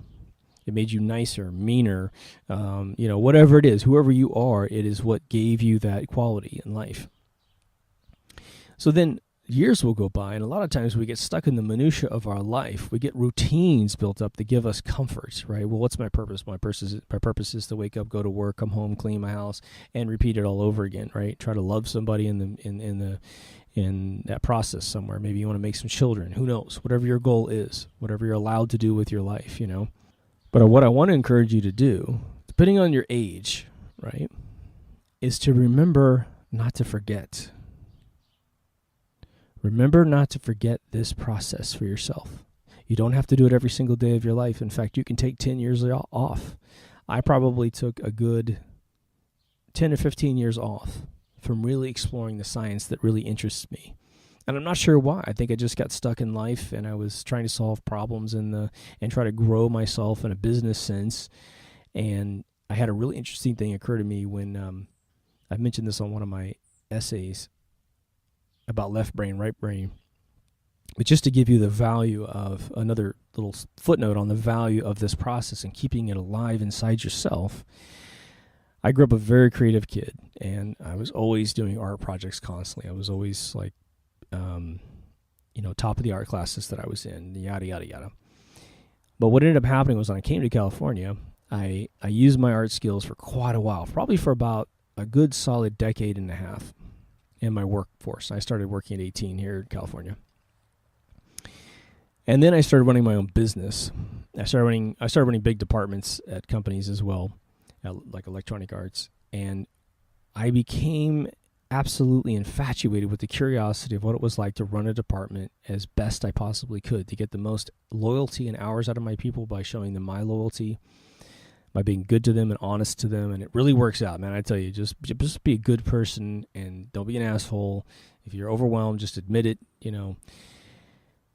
A: It made you nicer, meaner, whatever it is, whoever you are, it is what gave you that quality in life. So then years will go by, and a lot of times we get stuck in the minutia of our life. We get routines built up that give us comfort, right? Well, what's my purpose? My purpose is to wake up, go to work, come home, clean my house, and repeat it all over again, right? Try to love somebody in that process somewhere. Maybe you want to make some children. Who knows? Whatever your goal is, whatever you're allowed to do with your life, But what I want to encourage you to do, depending on your age, right, is to remember not to forget. Remember not to forget this process for yourself. You don't have to do it every single day of your life. In fact, you can take 10 years off. I probably took a good 10 or 15 years off from really exploring the science that really interests me. And I'm not sure why. I think I just got stuck in life, and I was trying to solve problems and try to grow myself in a business sense. And I had a really interesting thing occur to me when I mentioned this on one of my essays about left brain, right brain. But just to give you the value of another little footnote on the value of this process and keeping it alive inside yourself, I grew up a very creative kid, and I was always doing art projects constantly. I was always like, top of the art classes that I was in, yada, yada, yada. But what ended up happening was when I came to California, I used my art skills for quite a while, probably for about a good solid decade and a half in my workforce. I started working at 18 here in California. And then I started running my own business. I started running big departments at companies as well, like Electronic Arts, and I became absolutely infatuated with the curiosity of what it was like to run a department as best I possibly could, to get the most loyalty and hours out of my people by showing them my loyalty, by being good to them and honest to them. And it really works out, man. I tell you, just be a good person and don't be an asshole. If you're overwhelmed, just admit it,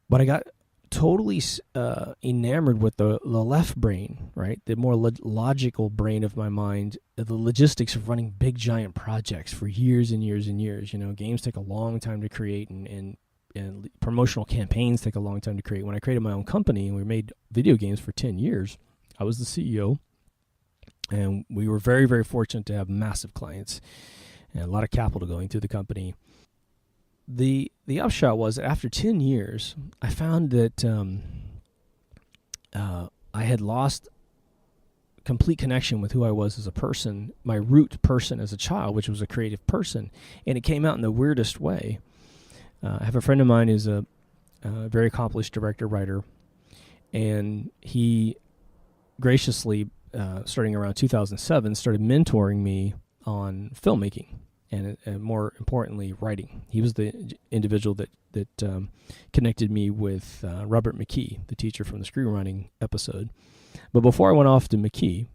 A: But I got totally enamored with the left brain, right? The more logical brain of my mind, the logistics of running big, giant projects for years and years and years. Games take a long time to create, and promotional campaigns take a long time to create. When I created my own company and we made video games for 10 years, I was the CEO, and we were very, very fortunate to have massive clients and a lot of capital going through the company. The upshot was, after 10 years, I found that I had lost complete connection with who I was as a person, my root person as a child, which was a creative person, and it came out in the weirdest way. I have a friend of mine who's a very accomplished director, writer, and he graciously, starting around 2007, started mentoring me on filmmaking. And more importantly, writing. He was the individual that connected me with Robert McKee, the teacher from the screenwriting episode. But before I went off to McKee,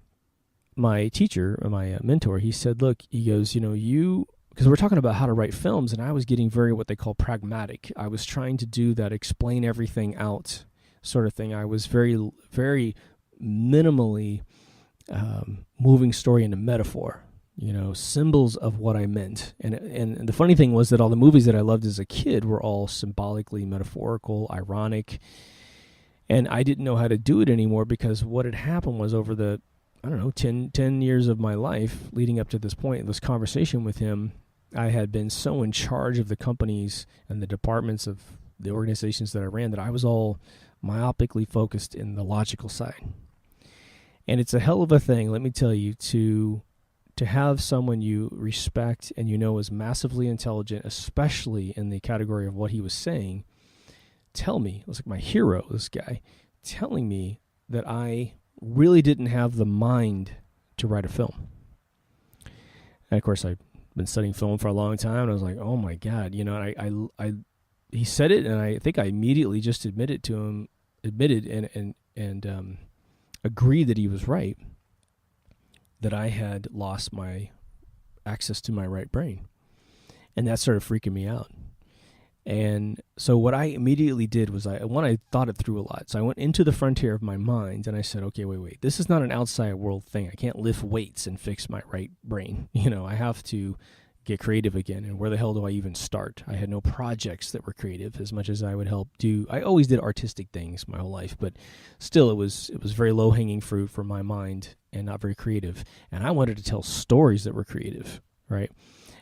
A: my teacher, my mentor, he said, look, he goes, because we're talking about how to write films, and I was getting very what they call pragmatic. I was trying to do that explain everything out sort of thing. I was very, very minimally moving story into metaphor. Symbols of what I meant. And the funny thing was that all the movies that I loved as a kid were all symbolically metaphorical, ironic. And I didn't know how to do it anymore, because what had happened was, over the, 10 years of my life leading up to this point, this conversation with him, I had been so in charge of the companies and the departments of the organizations that I ran that I was all myopically focused in the logical side. And it's a hell of a thing, let me tell you, to have someone you respect and is massively intelligent, especially in the category of what he was saying, tell me, it was like my hero, this guy, telling me that I really didn't have the mind to write a film. And of course, I've been studying film for a long time, and I was like, oh my God, he said it, and I think I immediately just admitted and agreed that he was right, that I had lost my access to my right brain. And that started freaking me out. And so what I immediately did was, I thought it through a lot. So I went into the frontier of my mind, and I said, okay, wait. This is not an outside world thing. I can't lift weights and fix my right brain. I have to get creative again. And where the hell do I even start? I had no projects that were creative as much as I would help do. I always did artistic things my whole life, but still it was very low-hanging fruit for my mind and not very creative. And I wanted to tell stories that were creative, right?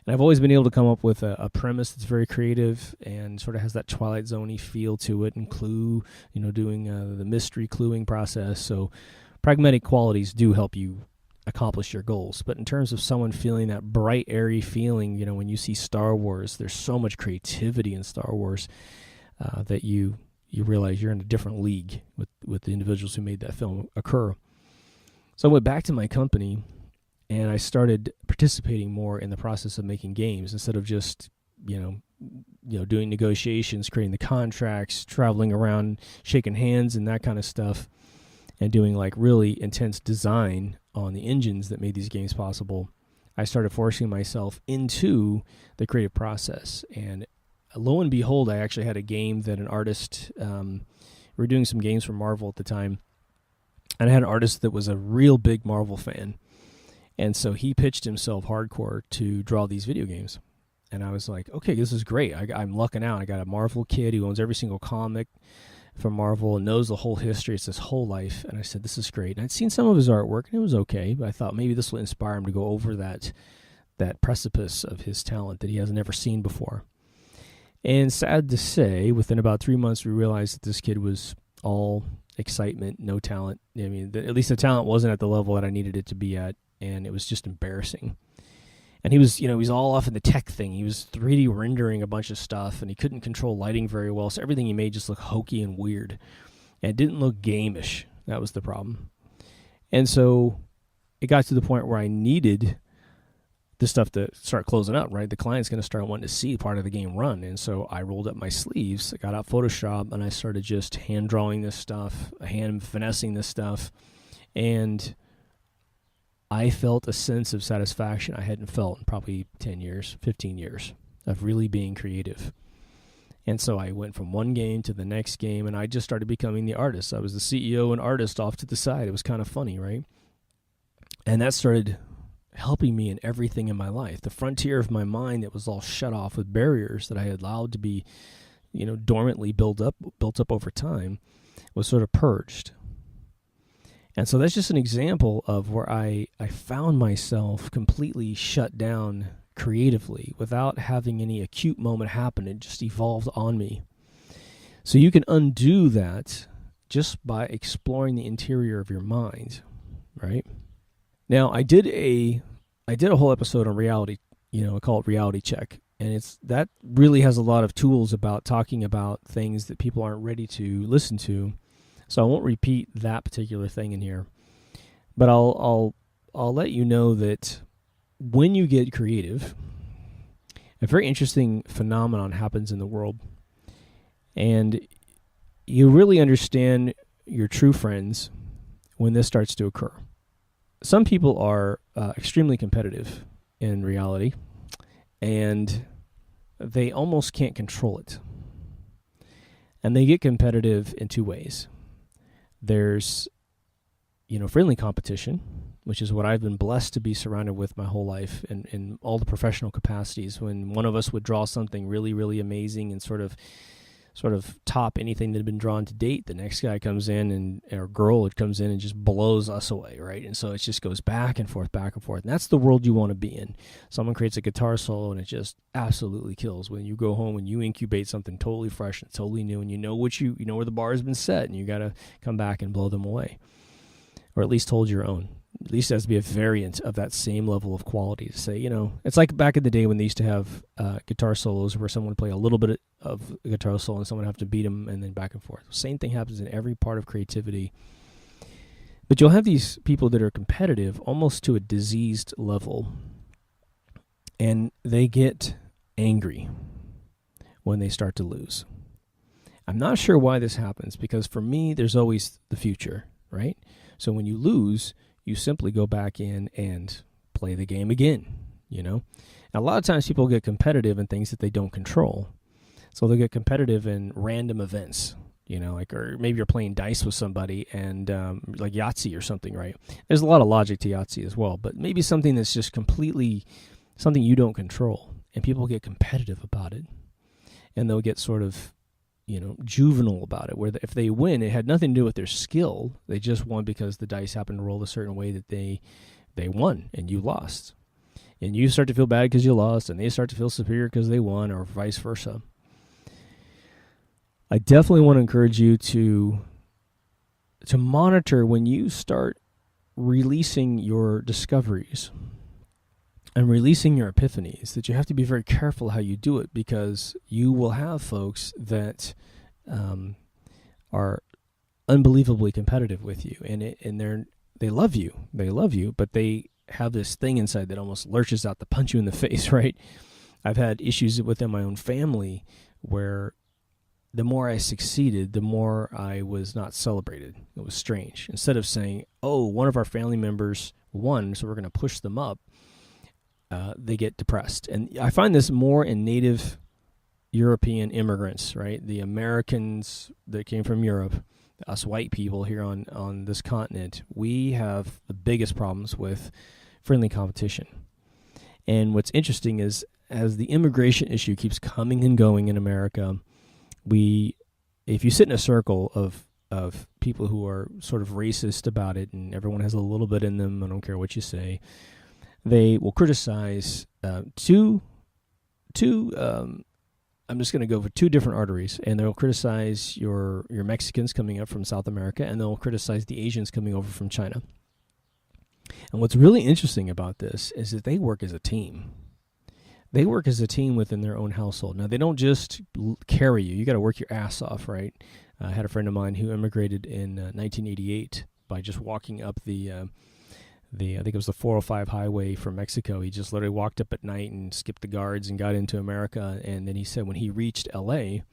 A: And I've always been able to come up with a premise that's very creative and sort of has that Twilight Zone-y feel to it, and clue, doing the mystery cluing process. So pragmatic qualities do help you accomplish your goals. But in terms of someone feeling that bright, airy feeling, when you see Star Wars, there's so much creativity in Star Wars that you realize you're in a different league with the individuals who made that film occur. So I went back to my company, and I started participating more in the process of making games, instead of just, doing negotiations, creating the contracts, traveling around, shaking hands and that kind of stuff, and doing like really intense design on the engines that made these games possible. I started forcing myself into the creative process. And lo and behold, I actually had a game that an artist, we were doing some games for Marvel at the time, and I had an artist that was a real big Marvel fan. And so he pitched himself hardcore to draw these video games. And I was like, okay, this is great. I'm lucking out. I got a Marvel kid who owns every single comic from Marvel and knows the whole history. It's his whole life. And I said, this is great. And I'd seen some of his artwork, and it was okay. But I thought maybe this will inspire him to go over that precipice of his talent that he has never seen before. And sad to say, within about 3 months, we realized that this kid was all excitement, no talent. I mean, at least the talent wasn't at the level that I needed it to be at. And it was just embarrassing. And he was, he's all off in the tech thing. He was 3D rendering a bunch of stuff, and he couldn't control lighting very well, so everything he made just looked hokey and weird. And it didn't look game-ish. That was the problem. And so it got to the point where I needed the stuff to start closing up, right? The client's going to start wanting to see part of the game run. And so I rolled up my sleeves, I got out Photoshop, and I started just hand drawing this stuff, hand finessing this stuff. And I felt a sense of satisfaction I hadn't felt in probably 10 years, 15 years of really being creative. And so I went from one game to the next game, and I just started becoming the artist. I was the CEO and artist off to the side. It was kind of funny, right? And that started helping me in everything in my life. The frontier of my mind that was all shut off with barriers that I had allowed to be, dormantly built up over time was sort of purged. And so that's just an example of where I found myself completely shut down creatively without having any acute moment happen. It just evolved on me. So you can undo that just by exploring the interior of your mind, right? Now, I did a whole episode on reality, I call it Reality Check. And that really has a lot of tools about talking about things that people aren't ready to listen to. So I won't repeat that particular thing in here. But I'll let you know that when you get creative, a very interesting phenomenon happens in the world. And you really understand your true friends when this starts to occur. Some people are extremely competitive in reality, and they almost can't control it. And they get competitive in two ways. There's, friendly competition, which is what I've been blessed to be surrounded with my whole life in all the professional capacities. When one of us would draw something really, really amazing and sort of top anything that had been drawn to date, the next guy comes in or girl comes in and just blows us away, right? And so it just goes back and forth. And that's the world you want to be in. Someone creates a guitar solo and it just absolutely kills. When you go home and you incubate something totally fresh and totally new, and you know where the bar has been set, and you got to come back and blow them away, or at least hold your own. At least it has to be a variant of that same level of quality to say, it's like back in the day when they used to have guitar solos where someone would play a little bit of a guitar solo and someone would have to beat them and then back and forth. Same thing happens in every part of creativity. But you'll have these people that are competitive almost to a diseased level, and they get angry when they start to lose. I'm not sure why this happens, because for me, there's always the future, right? So when you lose, you simply go back in and play the game again, Now, a lot of times people get competitive in things that they don't control. So they'll get competitive in random events, or maybe you're playing dice with somebody and like Yahtzee or something, right? There's a lot of logic to Yahtzee as well, but maybe something that's just completely something you don't control, and people get competitive about it, and they'll get sort of juvenile about it, where if they win, it had nothing to do with their skill. They just won because the dice happened to roll a certain way that they won and you lost. And you start to feel bad because you lost, and they start to feel superior because they won, or vice versa. I definitely want to encourage you to monitor when you start releasing your discoveries and releasing your epiphanies, that you have to be very careful how you do it, because you will have folks that are unbelievably competitive with you, and they love you, but they have this thing inside that almost lurches out to punch you in the face, right? I've had issues within my own family where the more I succeeded, the more I was not celebrated. It was strange. Instead of saying, oh, one of our family members won, so we're going to push them up, they get depressed. And I find this more in native European immigrants, right? The Americans that came from Europe, us white people here on this continent, we have the biggest problems with friendly competition. And what's interesting is, as the immigration issue keeps coming and going in America, if you sit in a circle of people who are sort of racist about it, and everyone has a little bit in them, I don't care what you say, they will criticize I'm just going to go for two different arteries, and they'll criticize your Mexicans coming up from South America, and they'll criticize the Asians coming over from China. And what's really interesting about this is that they work as a team. They work as a team within their own household. Now, they don't just carry you. You got to work your ass off, right? I had a friend of mine who immigrated in 1988 by just walking up the I think it was the 405 highway from Mexico. He just literally walked up at night and skipped the guards and got into America. And then he said when he reached L.A.,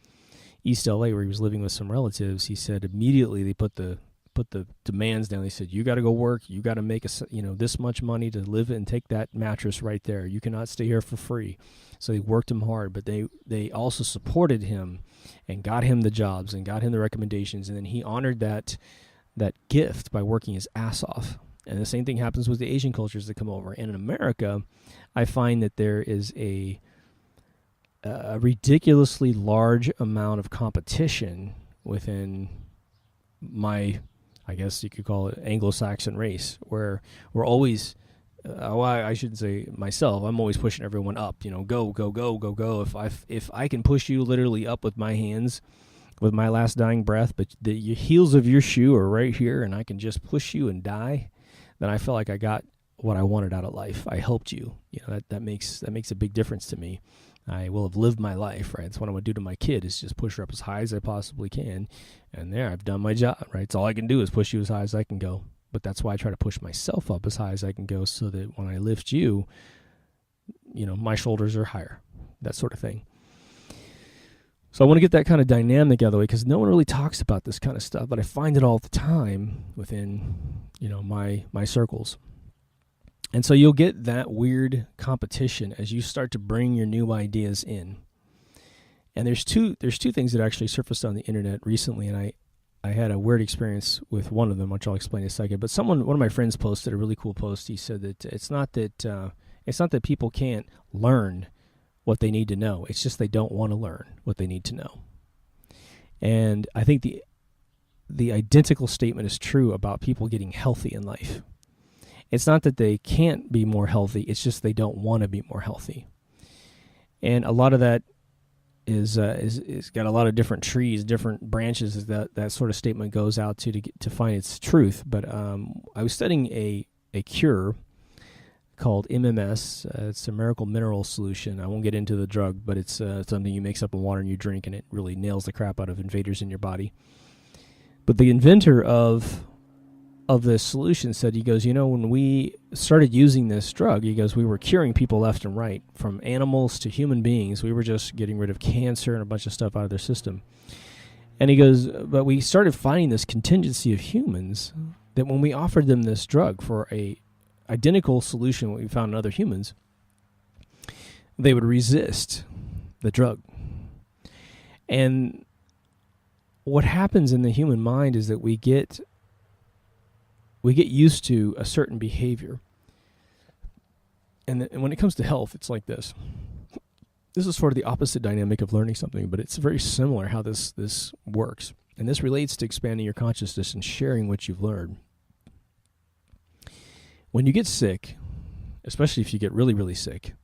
A: East L.A., where he was living with some relatives, he said immediately they put the demands down. They said, you got to go work. You got to make this much money to live and take that mattress right there. You cannot stay here for free. So they worked him hard, but they also supported him and got him the jobs and got him the recommendations. And then he honored that gift by working his ass off. And the same thing happens with the Asian cultures that come over. And in America, I find that there is a ridiculously large amount of competition within my, I guess you could call it, Anglo-Saxon race, where we're always, I shouldn't say myself, I'm always pushing everyone up, go, go, go, go, go. If I can push you literally up with my hands, with my last dying breath, but the heels of your shoe are right here and I can just push you and die, then I feel like I got what I wanted out of life. I helped you. That makes a big difference to me. I will have lived my life, right? That's what I would do to my kid, is just push her up as high as I possibly can. And there, I've done my job, right? So all I can do is push you as high as I can go. But that's why I try to push myself up as high as I can go, so that when I lift you, my shoulders are higher, that sort of thing. So I want to get that kind of dynamic out of the way, because no one really talks about this kind of stuff, but I find it all the time within, my circles. And so you'll get that weird competition as you start to bring your new ideas in. And there's two things that actually surfaced on the internet recently, and I had a weird experience with one of them, which I'll explain in a second. But one of my friends posted a really cool post. He said that it's not that people can't learn what they need to know. It's just they don't want to learn what they need to know. And I think the identical statement is true about people getting healthy in life. It's not that they can't be more healthy. It's just they don't want to be more healthy. And a lot of that is got a lot of different trees, different branches that sort of statement goes out to find its truth. But I was studying a cure called MMS. It's a miracle mineral solution. I won't get into the drug, but it's something you mix up in water and you drink, and it really nails the crap out of invaders in your body. But the inventor of this solution said, he goes, when we started using this drug, he goes, we were curing people left and right, from animals to human beings. We were just getting rid of cancer and a bunch of stuff out of their system. And he goes, but we started finding this contingency of humans that when we offered them this drug for a identical solution what we found in other humans, they would resist the drug. And what happens in the human mind is that we get used to a certain behavior. And when it comes to health, it's like this. This is sort of the opposite dynamic of learning something, but it's very similar how this works. And this relates to expanding your consciousness and sharing what you've learned. When you get sick, especially if you get really, really sick,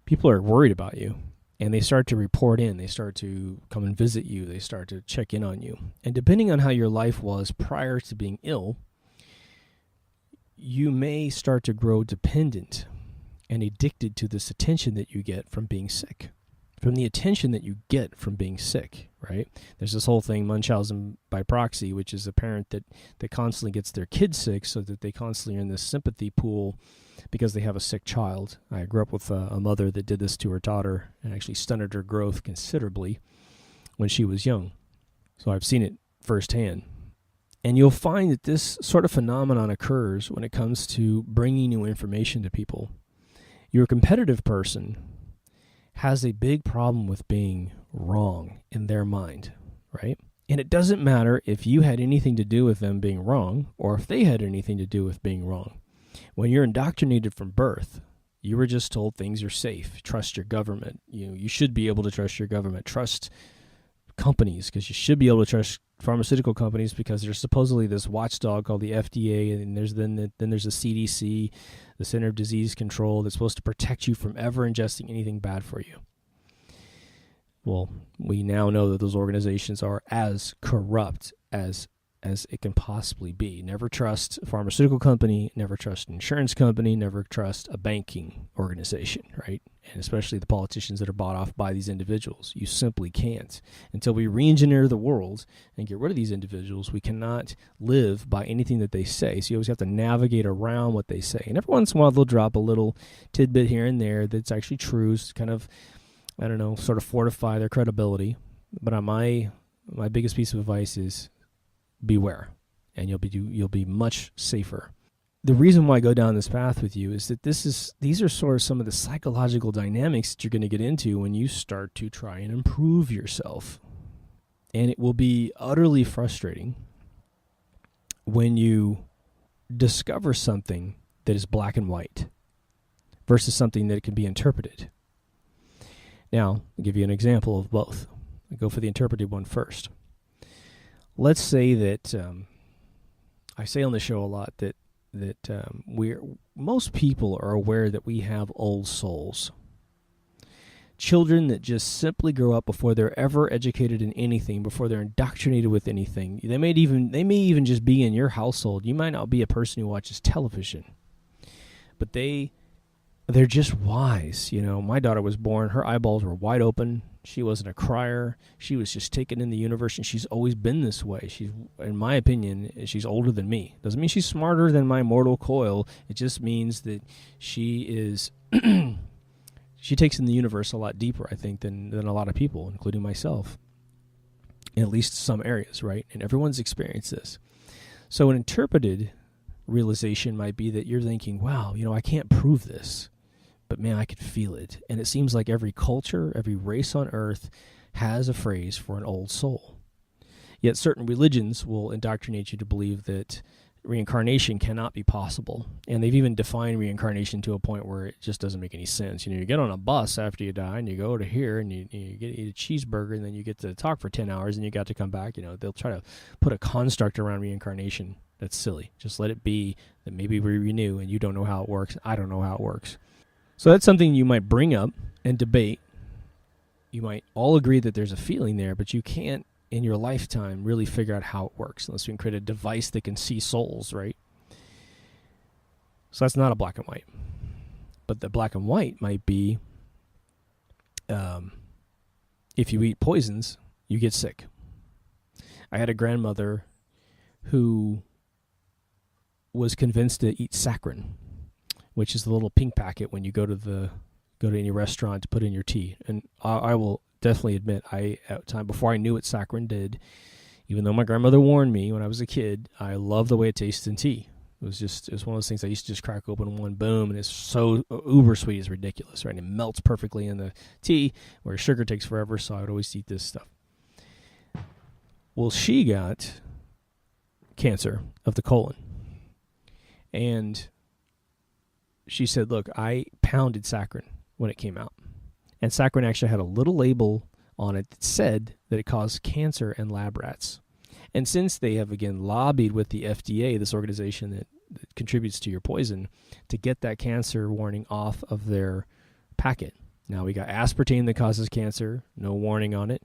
A: people are worried about you, and they start to report in. They start to come and visit you. They start to check in on you. And depending on how your life was prior to being ill, you may start to grow dependent and addicted to this attention that you get from being sick, from the attention that you get from being sick, right? There's this whole thing, Munchausen by proxy, which is a parent that constantly gets their kid sick so that they constantly are in this sympathy pool because they have a sick child. I grew up with a mother that did this to her daughter and actually stunted her growth considerably when she was young. So I've seen it firsthand. And you'll find that this sort of phenomenon occurs when it comes to bringing new information to people. Your competitive person has a big problem with being wrong in their mind, right? And it doesn't matter if you had anything to do with them being wrong or if they had anything to do with being wrong. When you're indoctrinated from birth, you were just told things are safe. Trust your government. You should be able to trust your government. Trust companies, because you should be able to trust pharmaceutical companies because there's supposedly this watchdog called the FDA, and there's then there's the CDC, the Center of Disease Control, that's supposed to protect you from ever ingesting anything bad for you. Well, we now know that those organizations are as corrupt as as it can possibly be. Never trust a pharmaceutical company, never trust an insurance company, never trust a banking organization, right? And especially the politicians that are bought off by these individuals. You simply can't. Until we re-engineer the world and get rid of these individuals, we cannot live by anything that they say. So you always have to navigate around what they say. And every once in a while, they'll drop a little tidbit here and there that's actually true, kind of, I don't know, sort of fortify their credibility. But my biggest piece of advice is beware, and you'll be much safer. The reason why I go down this path with you is that these are sort of some of the psychological dynamics that you're going to get into when you start to try and improve yourself. And it will be utterly frustrating when you discover something that is black and white versus something that can be interpreted. Now, I'll give you an example of both. I'll go for the interpreted one first. Let's say that I say on the show a lot that most people are aware that we have old souls. Children that just simply grow up before they're ever educated in anything, before they're indoctrinated with anything. They may even just be in your household. You might not be a person who watches television, but they're just wise. You know, my daughter was born, her eyeballs were wide open. She wasn't a crier. She was just taken in the universe, and she's always been this way. She's, in my opinion, she's older than me. Doesn't mean she's smarter than my mortal coil. It just means that she is she takes in the universe a lot deeper, I think, than a lot of people, including myself. In at least some areas, right? And everyone's experienced this. So an interpreted realization might be that you're thinking, wow, I can't prove this. But man, I could feel it. And it seems like every culture, every race on earth has a phrase for an old soul. Yet certain religions will indoctrinate you to believe that reincarnation cannot be possible. And they've even defined reincarnation to a point where it just doesn't make any sense. You get on a bus after you die and you go to here and you eat a cheeseburger and then you get to talk for 10 hours and you got to come back. They'll try to put a construct around reincarnation. That's silly. Just let it be that maybe we renew and you don't know how it works. I don't know how it works. So that's something you might bring up and debate. You might all agree that there's a feeling there, but you can't, in your lifetime, really figure out how it works unless you can create a device that can see souls, right? So that's not a black and white. But the black and white might be, if you eat poisons, you get sick. I had a grandmother who was convinced to eat saccharin, which is the little pink packet when you go to any restaurant to put in your tea. And I will definitely admit, at the time before I knew what saccharin did, even though my grandmother warned me when I was a kid, I loved the way it tasted in tea. It was one of those things I used to just crack open one boom, and it's so uber sweet, it's ridiculous, right? And it melts perfectly in the tea, where sugar takes forever, so I would always eat this stuff. Well, she got cancer of the colon. And she said, look, I pounded saccharin when it came out. And saccharin actually had a little label on it that said that it caused cancer in lab rats. And since they have, again, lobbied with the FDA, this organization that contributes to your poison, to get that cancer warning off of their packet. Now, we got aspartame that causes cancer, no warning on it.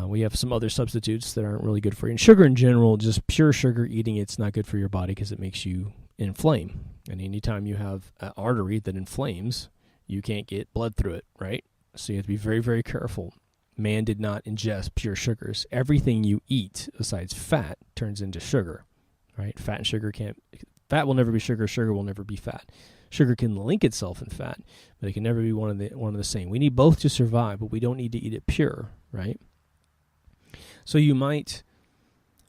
A: We have some other substitutes that aren't really good for you. And sugar in general, just pure sugar, eating it's not good for your body because it makes you inflame. And anytime you have an artery that inflames, you can't get blood through it, right? So you have to be very, very careful. Man did not ingest pure sugars. Everything you eat, besides fat, turns into sugar, right? Fat will never be sugar. Sugar will never be fat. Sugar can link itself in fat, but it can never be one of the same. We need both to survive, but we don't need to eat it pure, right? So you might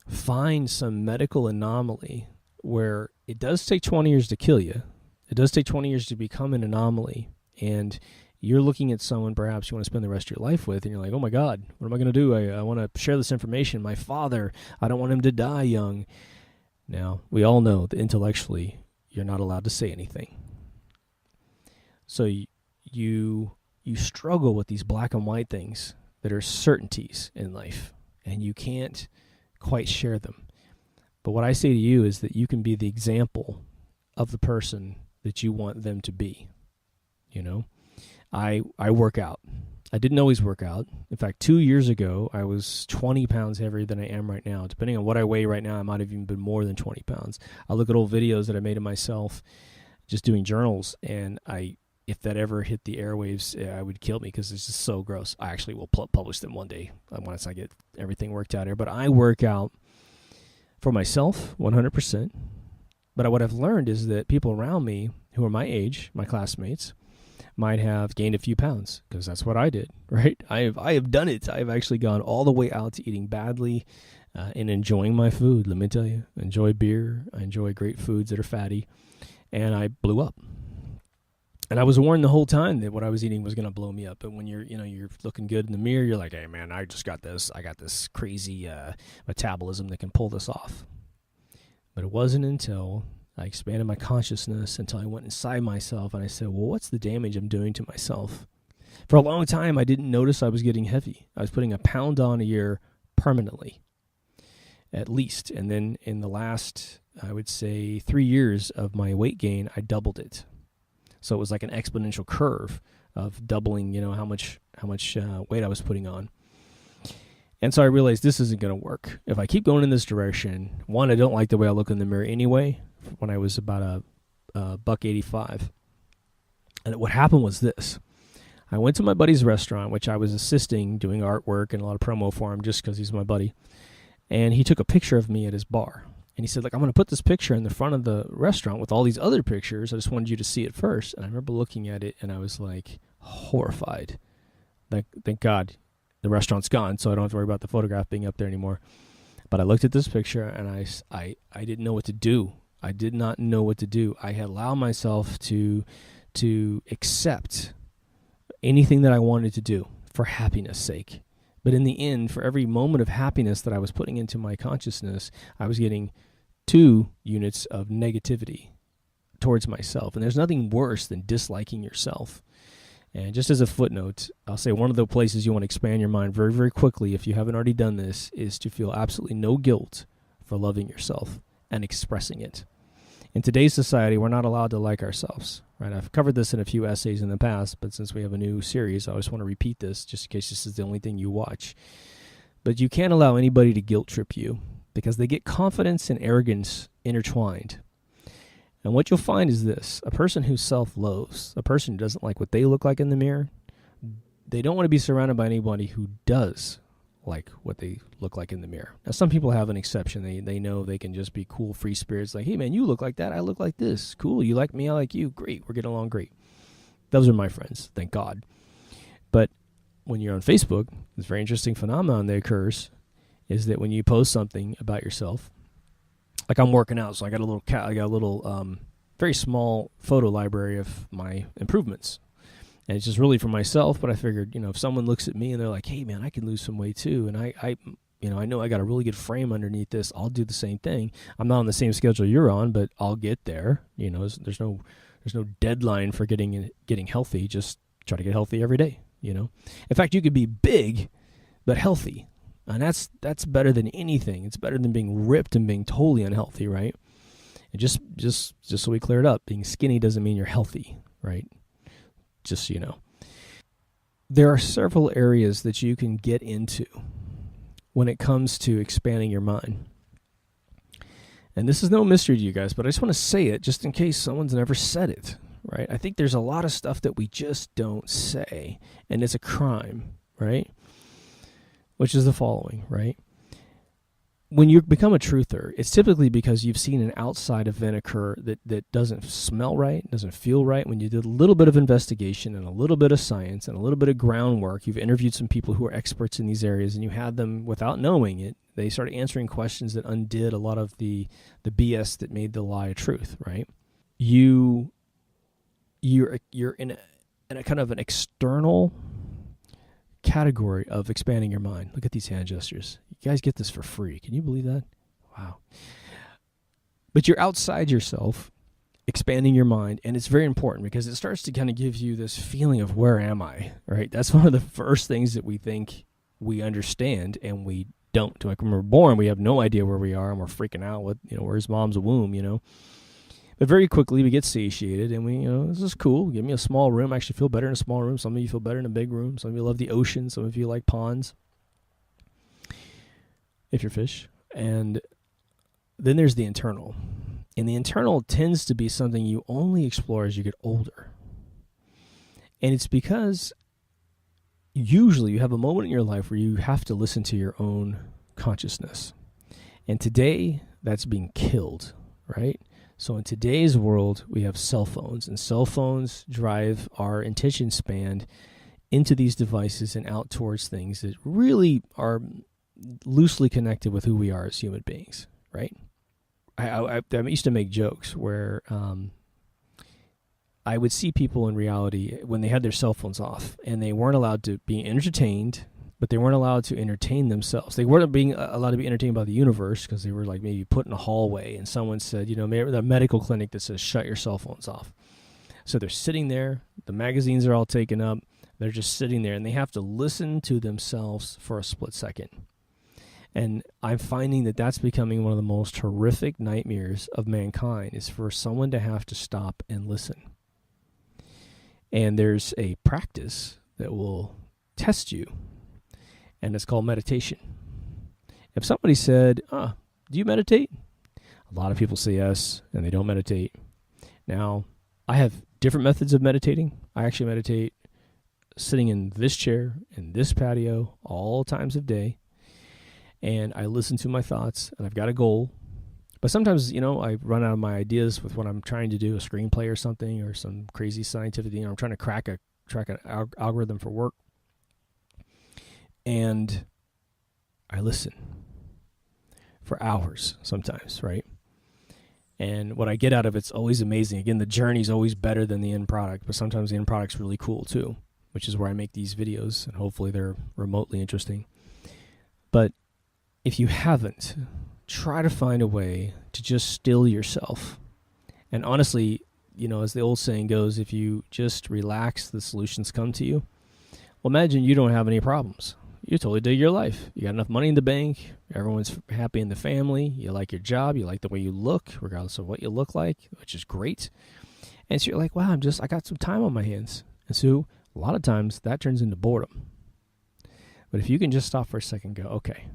A: find some medical anomaly where it does take 20 years to kill you. It does take 20 years to become an anomaly. And you're looking at someone perhaps you want to spend the rest of your life with, and you're like, oh my God, what am I going to do? I want to share this information. My father, I don't want him to die young. Now, we all know that intellectually you're not allowed to say anything. So you struggle with these black and white things that are certainties in life, and you can't quite share them. But what I say to you is that you can be the example of the person that you want them to be. I work out. I didn't always work out. In fact, 2 years ago, I was 20 pounds heavier than I am right now. Depending on what I weigh right now, I might have even been more than 20 pounds. I look at old videos that I made of myself just doing journals, and if that ever hit the airwaves, I would kill me because it's just so gross. I actually will publish them one day once I get everything worked out here. But I work out for myself 100%. But what I've learned is that people around me who are my age, my classmates, might have gained a few pounds because that's what I did, right? I have done it. I've actually gone all the way out to eating badly and enjoying my food. Let me tell you, I enjoy beer. I enjoy great foods that are fatty, and I blew up. And I was warned the whole time that what I was eating was going to blow me up. But when you're looking good in the mirror, you're like, hey man, I got this crazy metabolism that can pull this off. But it wasn't until I expanded my consciousness, until I went inside myself and I said, well, what's the damage I'm doing to myself? For a long time, I didn't notice I was getting heavy. I was putting a pound on a year permanently, at least. And then in the last, I would say, 3 years of my weight gain, I doubled it. So it was like an exponential curve of doubling, how much weight I was putting on. And so I realized this isn't going to work. If I keep going in this direction, one, I don't like the way I look in the mirror anyway. When I was about a $185. And what happened was this. I went to my buddy's restaurant, which I was assisting, doing artwork and a lot of promo for him just because he's my buddy. And he took a picture of me at his bar. And he said, I'm going to put this picture in the front of the restaurant with all these other pictures. I just wanted you to see it first. And I remember looking at it and I was like horrified. Thank God the restaurant's gone, so I don't have to worry about the photograph being up there anymore. But I looked at this picture and I didn't know what to do. I did not know what to do. I had allowed myself to accept anything that I wanted to do for happiness' sake. But in the end, for every moment of happiness that I was putting into my consciousness, I was getting 2 units of negativity towards myself. And there's nothing worse than disliking yourself. And just as a footnote, I'll say one of the places you want to expand your mind very, very quickly, if you haven't already done this, is to feel absolutely no guilt for loving yourself and expressing it. In today's society, we're not allowed to like ourselves, right? I've covered this in a few essays in the past, but since we have a new series, I just want to repeat this just in case this is the only thing you watch. But you can't allow anybody to guilt trip you because they get confidence and arrogance intertwined. And what you'll find is this: a person who self-loathes, a person who doesn't like what they look like in the mirror, they don't want to be surrounded by anybody who does like what they look like in the mirror. Now, some people have an exception. They know they can just be cool, free spirits. Like, hey, man, you look like that. I look like this. Cool. You like me. I like you. Great. We're getting along great. Those are my friends. Thank God. But when you're on Facebook, this very interesting phenomenon that occurs is that when you post something about yourself, like I'm working out, so I got a little very small photo library of my improvements. And it's just really for myself, but I figured, if someone looks at me and they're like, hey, man, I can lose some weight too, and I know I got a really good frame underneath this, I'll do the same thing. I'm not on the same schedule you're on, but I'll get there. There's no deadline for getting healthy. Just try to get healthy every day, In fact, you could be big but healthy, and that's better than anything. It's better than being ripped and being totally unhealthy, right? And just so we clear it up, being skinny doesn't mean you're healthy, right? Just so you know. There are several areas that you can get into when it comes to expanding your mind. And this is no mystery to you guys, but I just want to say it just in case someone's never said it, right? I think there's a lot of stuff that we just don't say, and it's a crime, right? Which is the following, right? When you become a truther, it's typically because you've seen an outside event occur that doesn't smell right, doesn't feel right. When you did a little bit of investigation and a little bit of science and a little bit of groundwork, you've interviewed some people who are experts in these areas, and you had them, without knowing it, they started answering questions that undid a lot of the BS that made the lie a truth, right? You're in a kind of an external category of expanding your mind. Look at these hand gestures. You guys get this for free. Can you believe that? Wow. But you're outside yourself, expanding your mind, and it's very important because it starts to kind of give you this feeling of where am I, right? That's one of the first things that we think we understand, and we don't. Like when we're born, we have no idea where we are, and we're freaking out with, where's mom's womb, But very quickly we get satiated, and this is cool. Give me a small room. I actually feel better in a small room. Some of you feel better in a big room. Some of you love the ocean. Some of you like ponds, if you're fish. And then there's the internal. And the internal tends to be something you only explore as you get older. And it's because usually you have a moment in your life where you have to listen to your own consciousness. And today, that's being killed, right? So in today's world, we have cell phones, and cell phones drive our attention span into these devices and out towards things that really are loosely connected with who we are as human beings, right? I used to make jokes where I would see people in reality when they had their cell phones off, and they weren't allowed to be entertained, but they weren't allowed to entertain themselves. They weren't being allowed to be entertained by the universe because they were like maybe put in a hallway and someone said, maybe the medical clinic that says shut your cell phones off. So they're sitting there, the magazines are all taken up, they're just sitting there and they have to listen to themselves for a split second. And I'm finding that that's becoming one of the most horrific nightmares of mankind, is for someone to have to stop and listen. And there's a practice that will test you, and it's called meditation. If somebody said, do you meditate? A lot of people say yes, and they don't meditate. Now, I have different methods of meditating. I actually meditate sitting in this chair, in this patio, all times of day. And I listen to my thoughts, and I've got a goal. But sometimes, I run out of my ideas with what I'm trying to do, a screenplay or something, or some crazy scientific thing. I'm trying to crack an algorithm for work. And I listen for hours sometimes, right? And what I get out of it's always amazing. Again, the journey's always better than the end product, but sometimes the end product's really cool too, which is where I make these videos, and hopefully they're remotely interesting. But if you haven't, try to find a way to just still yourself. And honestly, as the old saying goes, if you just relax, the solutions come to you. Well, imagine you don't have any problems. You totally dig your life. You got enough money in the bank. Everyone's happy in the family. You like your job. You like the way you look, regardless of what you look like, which is great. And so you're like, wow, I got some time on my hands. And so a lot of times that turns into boredom. But if you can just stop for a second and go, okay,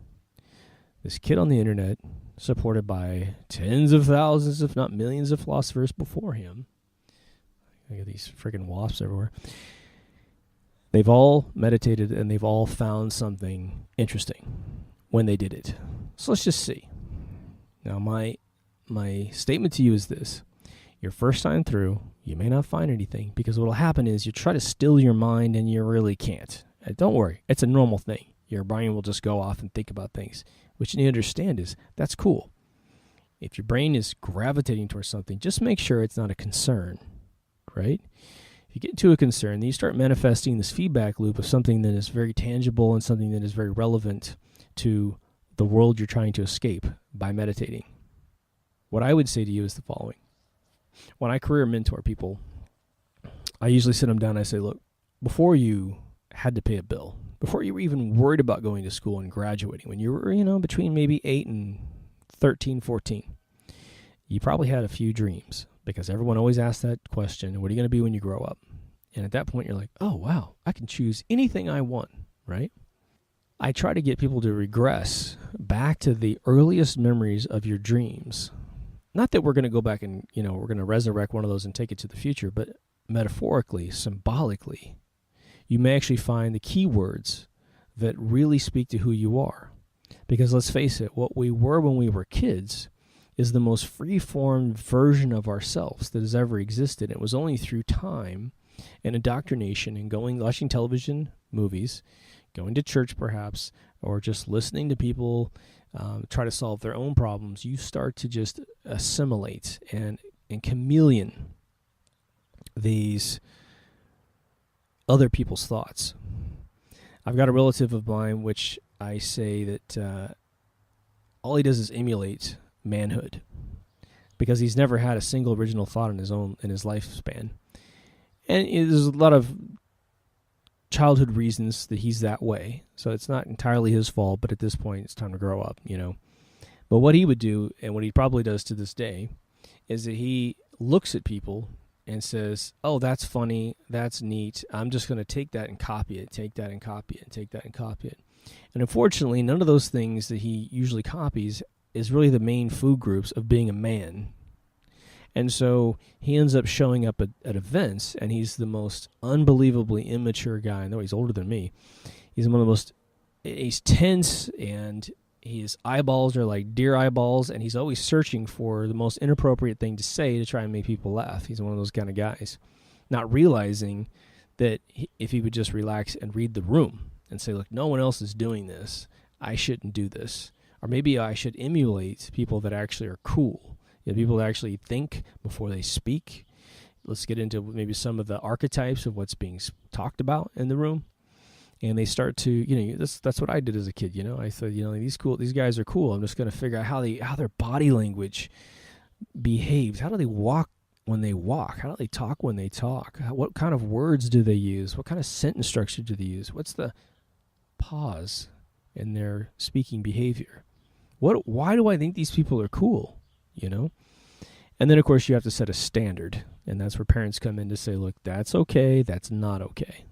A: this kid on the internet, supported by tens of thousands, if not millions of philosophers before him. I got these freaking wasps everywhere. They've all meditated and they've all found something interesting when they did it. So let's just see. Now, my statement to you is this. Your first time through, you may not find anything, because what will happen is you try to still your mind and you really can't. Don't worry. It's a normal thing. Your brain will just go off and think about things. What you need to understand is that's cool. If your brain is gravitating towards something, just make sure it's not a concern, right? If you get into a concern, then you start manifesting this feedback loop of something that is very tangible and something that is very relevant to the world you're trying to escape by meditating. What I would say to you is the following. When I career mentor people, I usually sit them down and I say, look, before you had to pay a bill, before you were even worried about going to school and graduating, when you were, between maybe 8 and 13, 14, you probably had a few dreams, because everyone always asks that question, what are you going to be when you grow up? And at that point, you're like, oh, wow, I can choose anything I want, right? I try to get people to regress back to the earliest memories of your dreams. Not that we're going to go back and, we're going to resurrect one of those and take it to the future, but metaphorically, symbolically, you may actually find the keywords that really speak to who you are. Because let's face it, what we were when we were kids is the most free-formed version of ourselves that has ever existed. It was only through time and indoctrination and watching television, movies, going to church perhaps, or just listening to people try to solve their own problems, you start to just assimilate and chameleon these other people's thoughts. I've got a relative of mine which I say that all he does is emulate manhood, because he's never had a single original thought in his lifespan. And there's a lot of childhood reasons that he's that way. So it's not entirely his fault, but at this point it's time to grow up, But what he would do, and what he probably does to this day, is that he looks at people and says, oh, that's funny, that's neat, I'm just going to take that and copy it, take that and copy it, and take that and copy it. And unfortunately, none of those things that he usually copies is really the main food groups of being a man. And so he ends up showing up at events, and he's the most unbelievably immature guy. I know he's older than me. He's one of the most, he's tense, and his eyeballs are like deer eyeballs, and he's always searching for the most inappropriate thing to say to try and make people laugh. He's one of those kind of guys, not realizing that if he would just relax and read the room and say, look, no one else is doing this, I shouldn't do this. Or maybe I should emulate people that actually are cool, people that actually think before they speak. Let's get into maybe some of the archetypes of what's being talked about in the room. And they start to, that's what I did as a kid. I said, these guys are cool. I'm just going to figure out how their body language behaves. How do they walk when they walk? How do they talk when they talk? What kind of words do they use? What kind of sentence structure do they use? What's the pause in their speaking behavior? Why do I think these people are cool? And then, of course, you have to set a standard. And that's where parents come in to say, look, that's okay, that's not okay,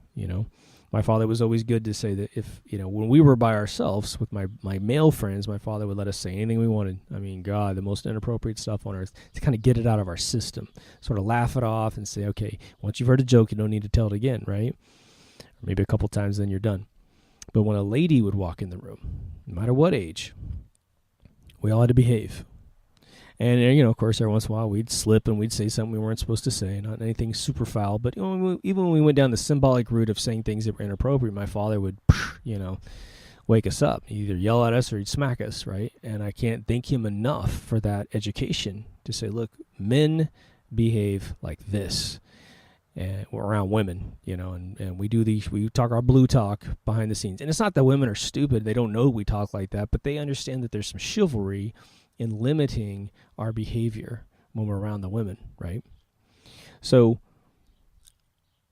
A: My father was always good to say that if, when we were by ourselves with my male friends, my father would let us say anything we wanted. I mean, God, the most inappropriate stuff on earth, to kind of get it out of our system, sort of laugh it off and say, okay, once you've heard a joke, you don't need to tell it again, right? Or maybe a couple times, then you're done. But when a lady would walk in the room, no matter what age, we all had to behave. And, of course, every once in a while we'd slip and we'd say something we weren't supposed to say, not anything super foul. But even when we went down the symbolic route of saying things that were inappropriate, my father would, wake us up. He'd either yell at us or he'd smack us, right? And I can't thank him enough for that education to say, look, men behave like this. And we're around women, and we talk our blue talk behind the scenes. And it's not that women are stupid. They don't know we talk like that, but they understand that there's some chivalry in limiting our behavior when we're around the women, right? So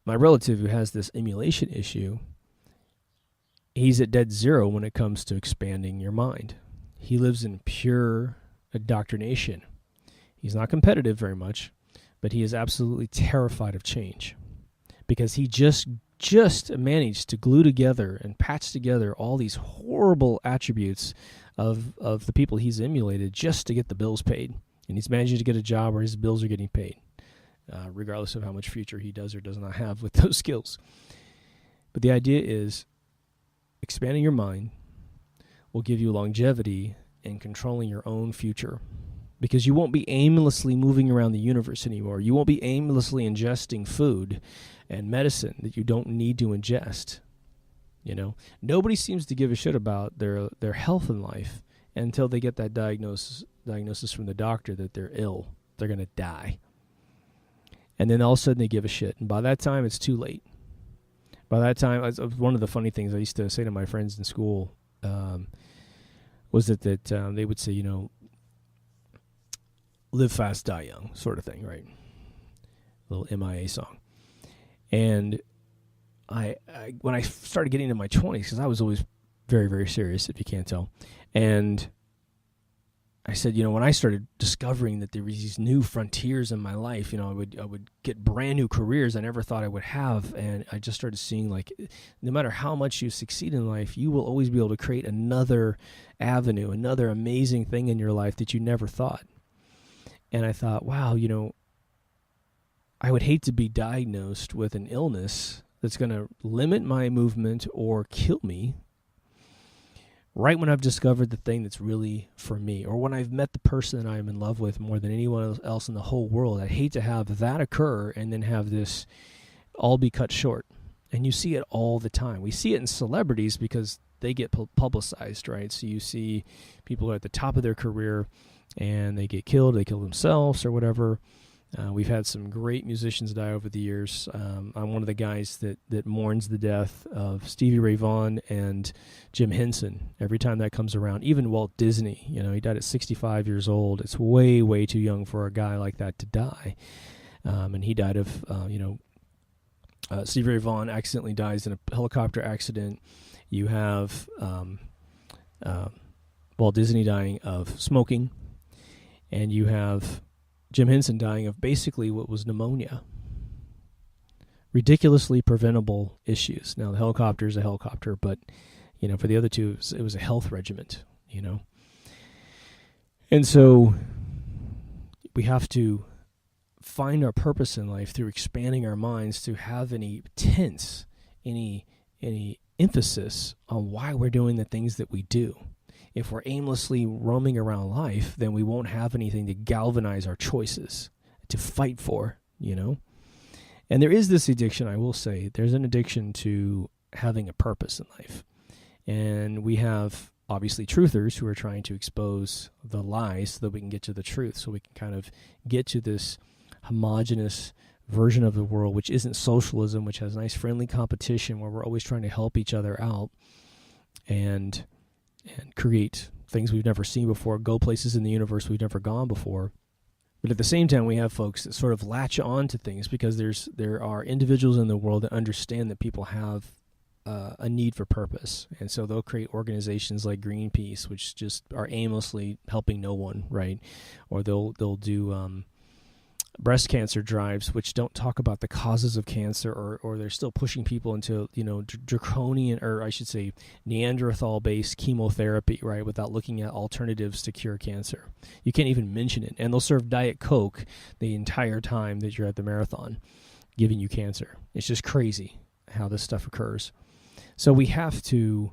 A: my relative who has this emulation issue, he's at dead zero when it comes to expanding your mind. He lives in pure indoctrination. He's not competitive very much, but he is absolutely terrified of change because he just managed to glue together and patch together all these horrible attributes of the people he's emulated just to get the bills paid. And he's managing to get a job where his bills are getting paid, regardless of how much future he does or does not have with those skills. But the idea is expanding your mind will give you longevity in controlling your own future, because you won't be aimlessly moving around the universe anymore. You won't be aimlessly ingesting food and medicine that you don't need to ingest. Nobody seems to give a shit about their health in life until they get that diagnosis from the doctor that they're ill, they're going to die. And then all of a sudden they give a shit. And by that time, it's too late. By that time, one of the funny things I used to say to my friends in school was that they would say, live fast, die young, sort of thing, right? A little MIA song. And I when I started getting into my 20s, because I was always very, very serious, if you can't tell, and I said, when I started discovering that there were these new frontiers in my life, I would get brand new careers I never thought I would have, and I just started seeing, like, no matter how much you succeed in life, you will always be able to create another avenue, another amazing thing in your life that you never thought. And I thought, wow, I would hate to be diagnosed with an illness that's going to limit my movement or kill me right when I've discovered the thing that's really for me, or when I've met the person that I'm in love with more than anyone else in the whole world. I'd hate to have that occur and then have this all be cut short. And you see it all the time. We see it in celebrities because they get publicized, right? So you see people who are at the top of their career and they get killed, they kill themselves or whatever. We've had some great musicians die over the years. I'm one of the guys that mourns the death of Stevie Ray Vaughan and Jim Henson every time that comes around. Even Walt Disney, he died at 65 years old. It's way, way too young for a guy like that to die. And he died of, Stevie Ray Vaughan accidentally dies in a helicopter accident. You have Walt Disney dying of smoking. And you have Jim Henson dying of basically what was pneumonia. Ridiculously preventable issues. Now, the helicopter is a helicopter, but, for the other two, it was a health regiment, And so we have to find our purpose in life through expanding our minds, to have any tense, any emphasis on why we're doing the things that we do. If we're aimlessly roaming around life, then we won't have anything to galvanize our choices, to fight for, And there is this addiction, I will say, there's an addiction to having a purpose in life. And we have, obviously, truthers who are trying to expose the lies so that we can get to the truth, so we can kind of get to this homogenous version of the world, which isn't socialism, which has nice friendly competition where we're always trying to help each other out and create things we've never seen before, go places in the universe we've never gone before. But at the same time, we have folks that sort of latch on to things because there are individuals in the world that understand that people have a need for purpose. And so they'll create organizations like Greenpeace, which just are aimlessly helping no one, right? Or they'll do breast cancer drives, which don't talk about the causes of cancer, or they're still pushing people into, draconian, or I should say Neanderthal-based chemotherapy, right, without looking at alternatives to cure cancer. You can't even mention it. And they'll serve Diet Coke the entire time that you're at the marathon, giving you cancer. It's just crazy how this stuff occurs. So we have to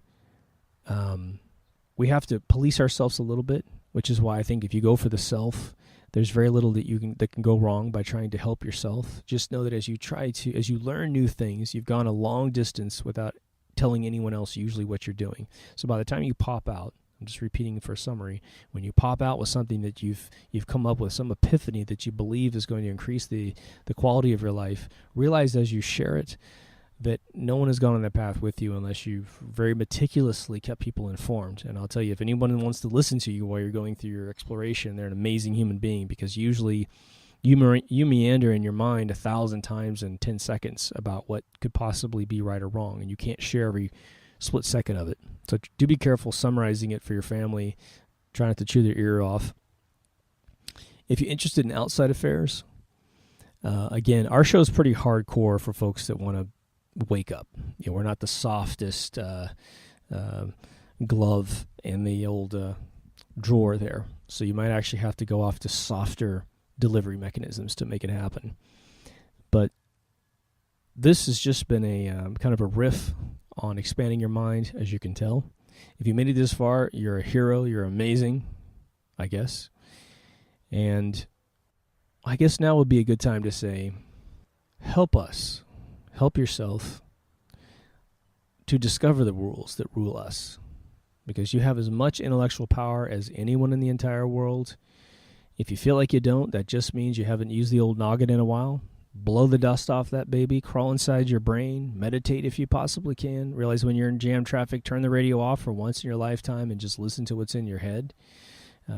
A: police ourselves a little bit, which is why I think if you go for the self, there's very little that can go wrong by trying to help yourself. Just know that as you learn new things, you've gone a long distance without telling anyone else usually what you're doing. So by the time you pop out, I'm just repeating for a summary, when you pop out with something that you've come up with, some epiphany that you believe is going to increase the quality of your life, realize as you share it that no one has gone on that path with you unless you've very meticulously kept people informed. And I'll tell you, if anyone wants to listen to you while you're going through your exploration, they're an amazing human being, because usually you meander in your mind 1,000 times in 10 seconds about what could possibly be right or wrong, and you can't share every split second of it. So do be careful summarizing it for your family. Try not to chew their ear off. If you're interested in outside affairs, again, our show is pretty hardcore for folks that want to wake up. We're not the softest glove in the old drawer there. So you might actually have to go off to softer delivery mechanisms to make it happen. But this has just been a kind of a riff on expanding your mind, as you can tell. If you made it this far, you're a hero. You're amazing, I guess. And I guess now would be a good time to say, help us. Help yourself to discover the rules that rule us, because you have as much intellectual power as anyone in the entire world. If you feel like you don't, that just means you haven't used the old noggin in a while. Blow the dust off that baby, crawl inside your brain, meditate if you possibly can. Realize when you're in jam traffic, turn the radio off for once in your lifetime and just listen to what's in your head.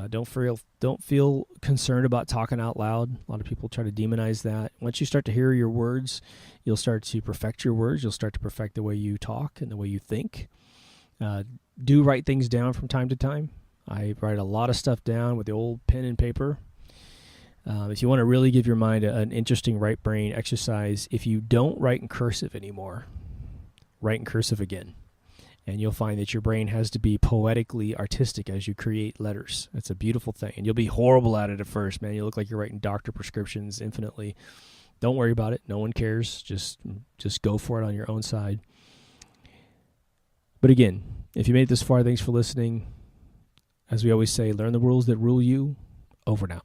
A: Don't feel concerned about talking out loud. A lot of people try to demonize that. Once you start to hear your words, you'll start to perfect your words. You'll start to perfect the way you talk and the way you think. Do write things down from time to time. I write a lot of stuff down with the old pen and paper. If you want to really give your mind an interesting right brain exercise, if you don't write in cursive anymore, write in cursive again. And you'll find that your brain has to be poetically artistic as you create letters. It's a beautiful thing. And you'll be horrible at it at first, man. You look like you're writing doctor prescriptions infinitely. Don't worry about it. No one cares. Just go for it on your own side. But again, if you made it this far, thanks for listening. As we always say, learn the rules that rule you. Over now.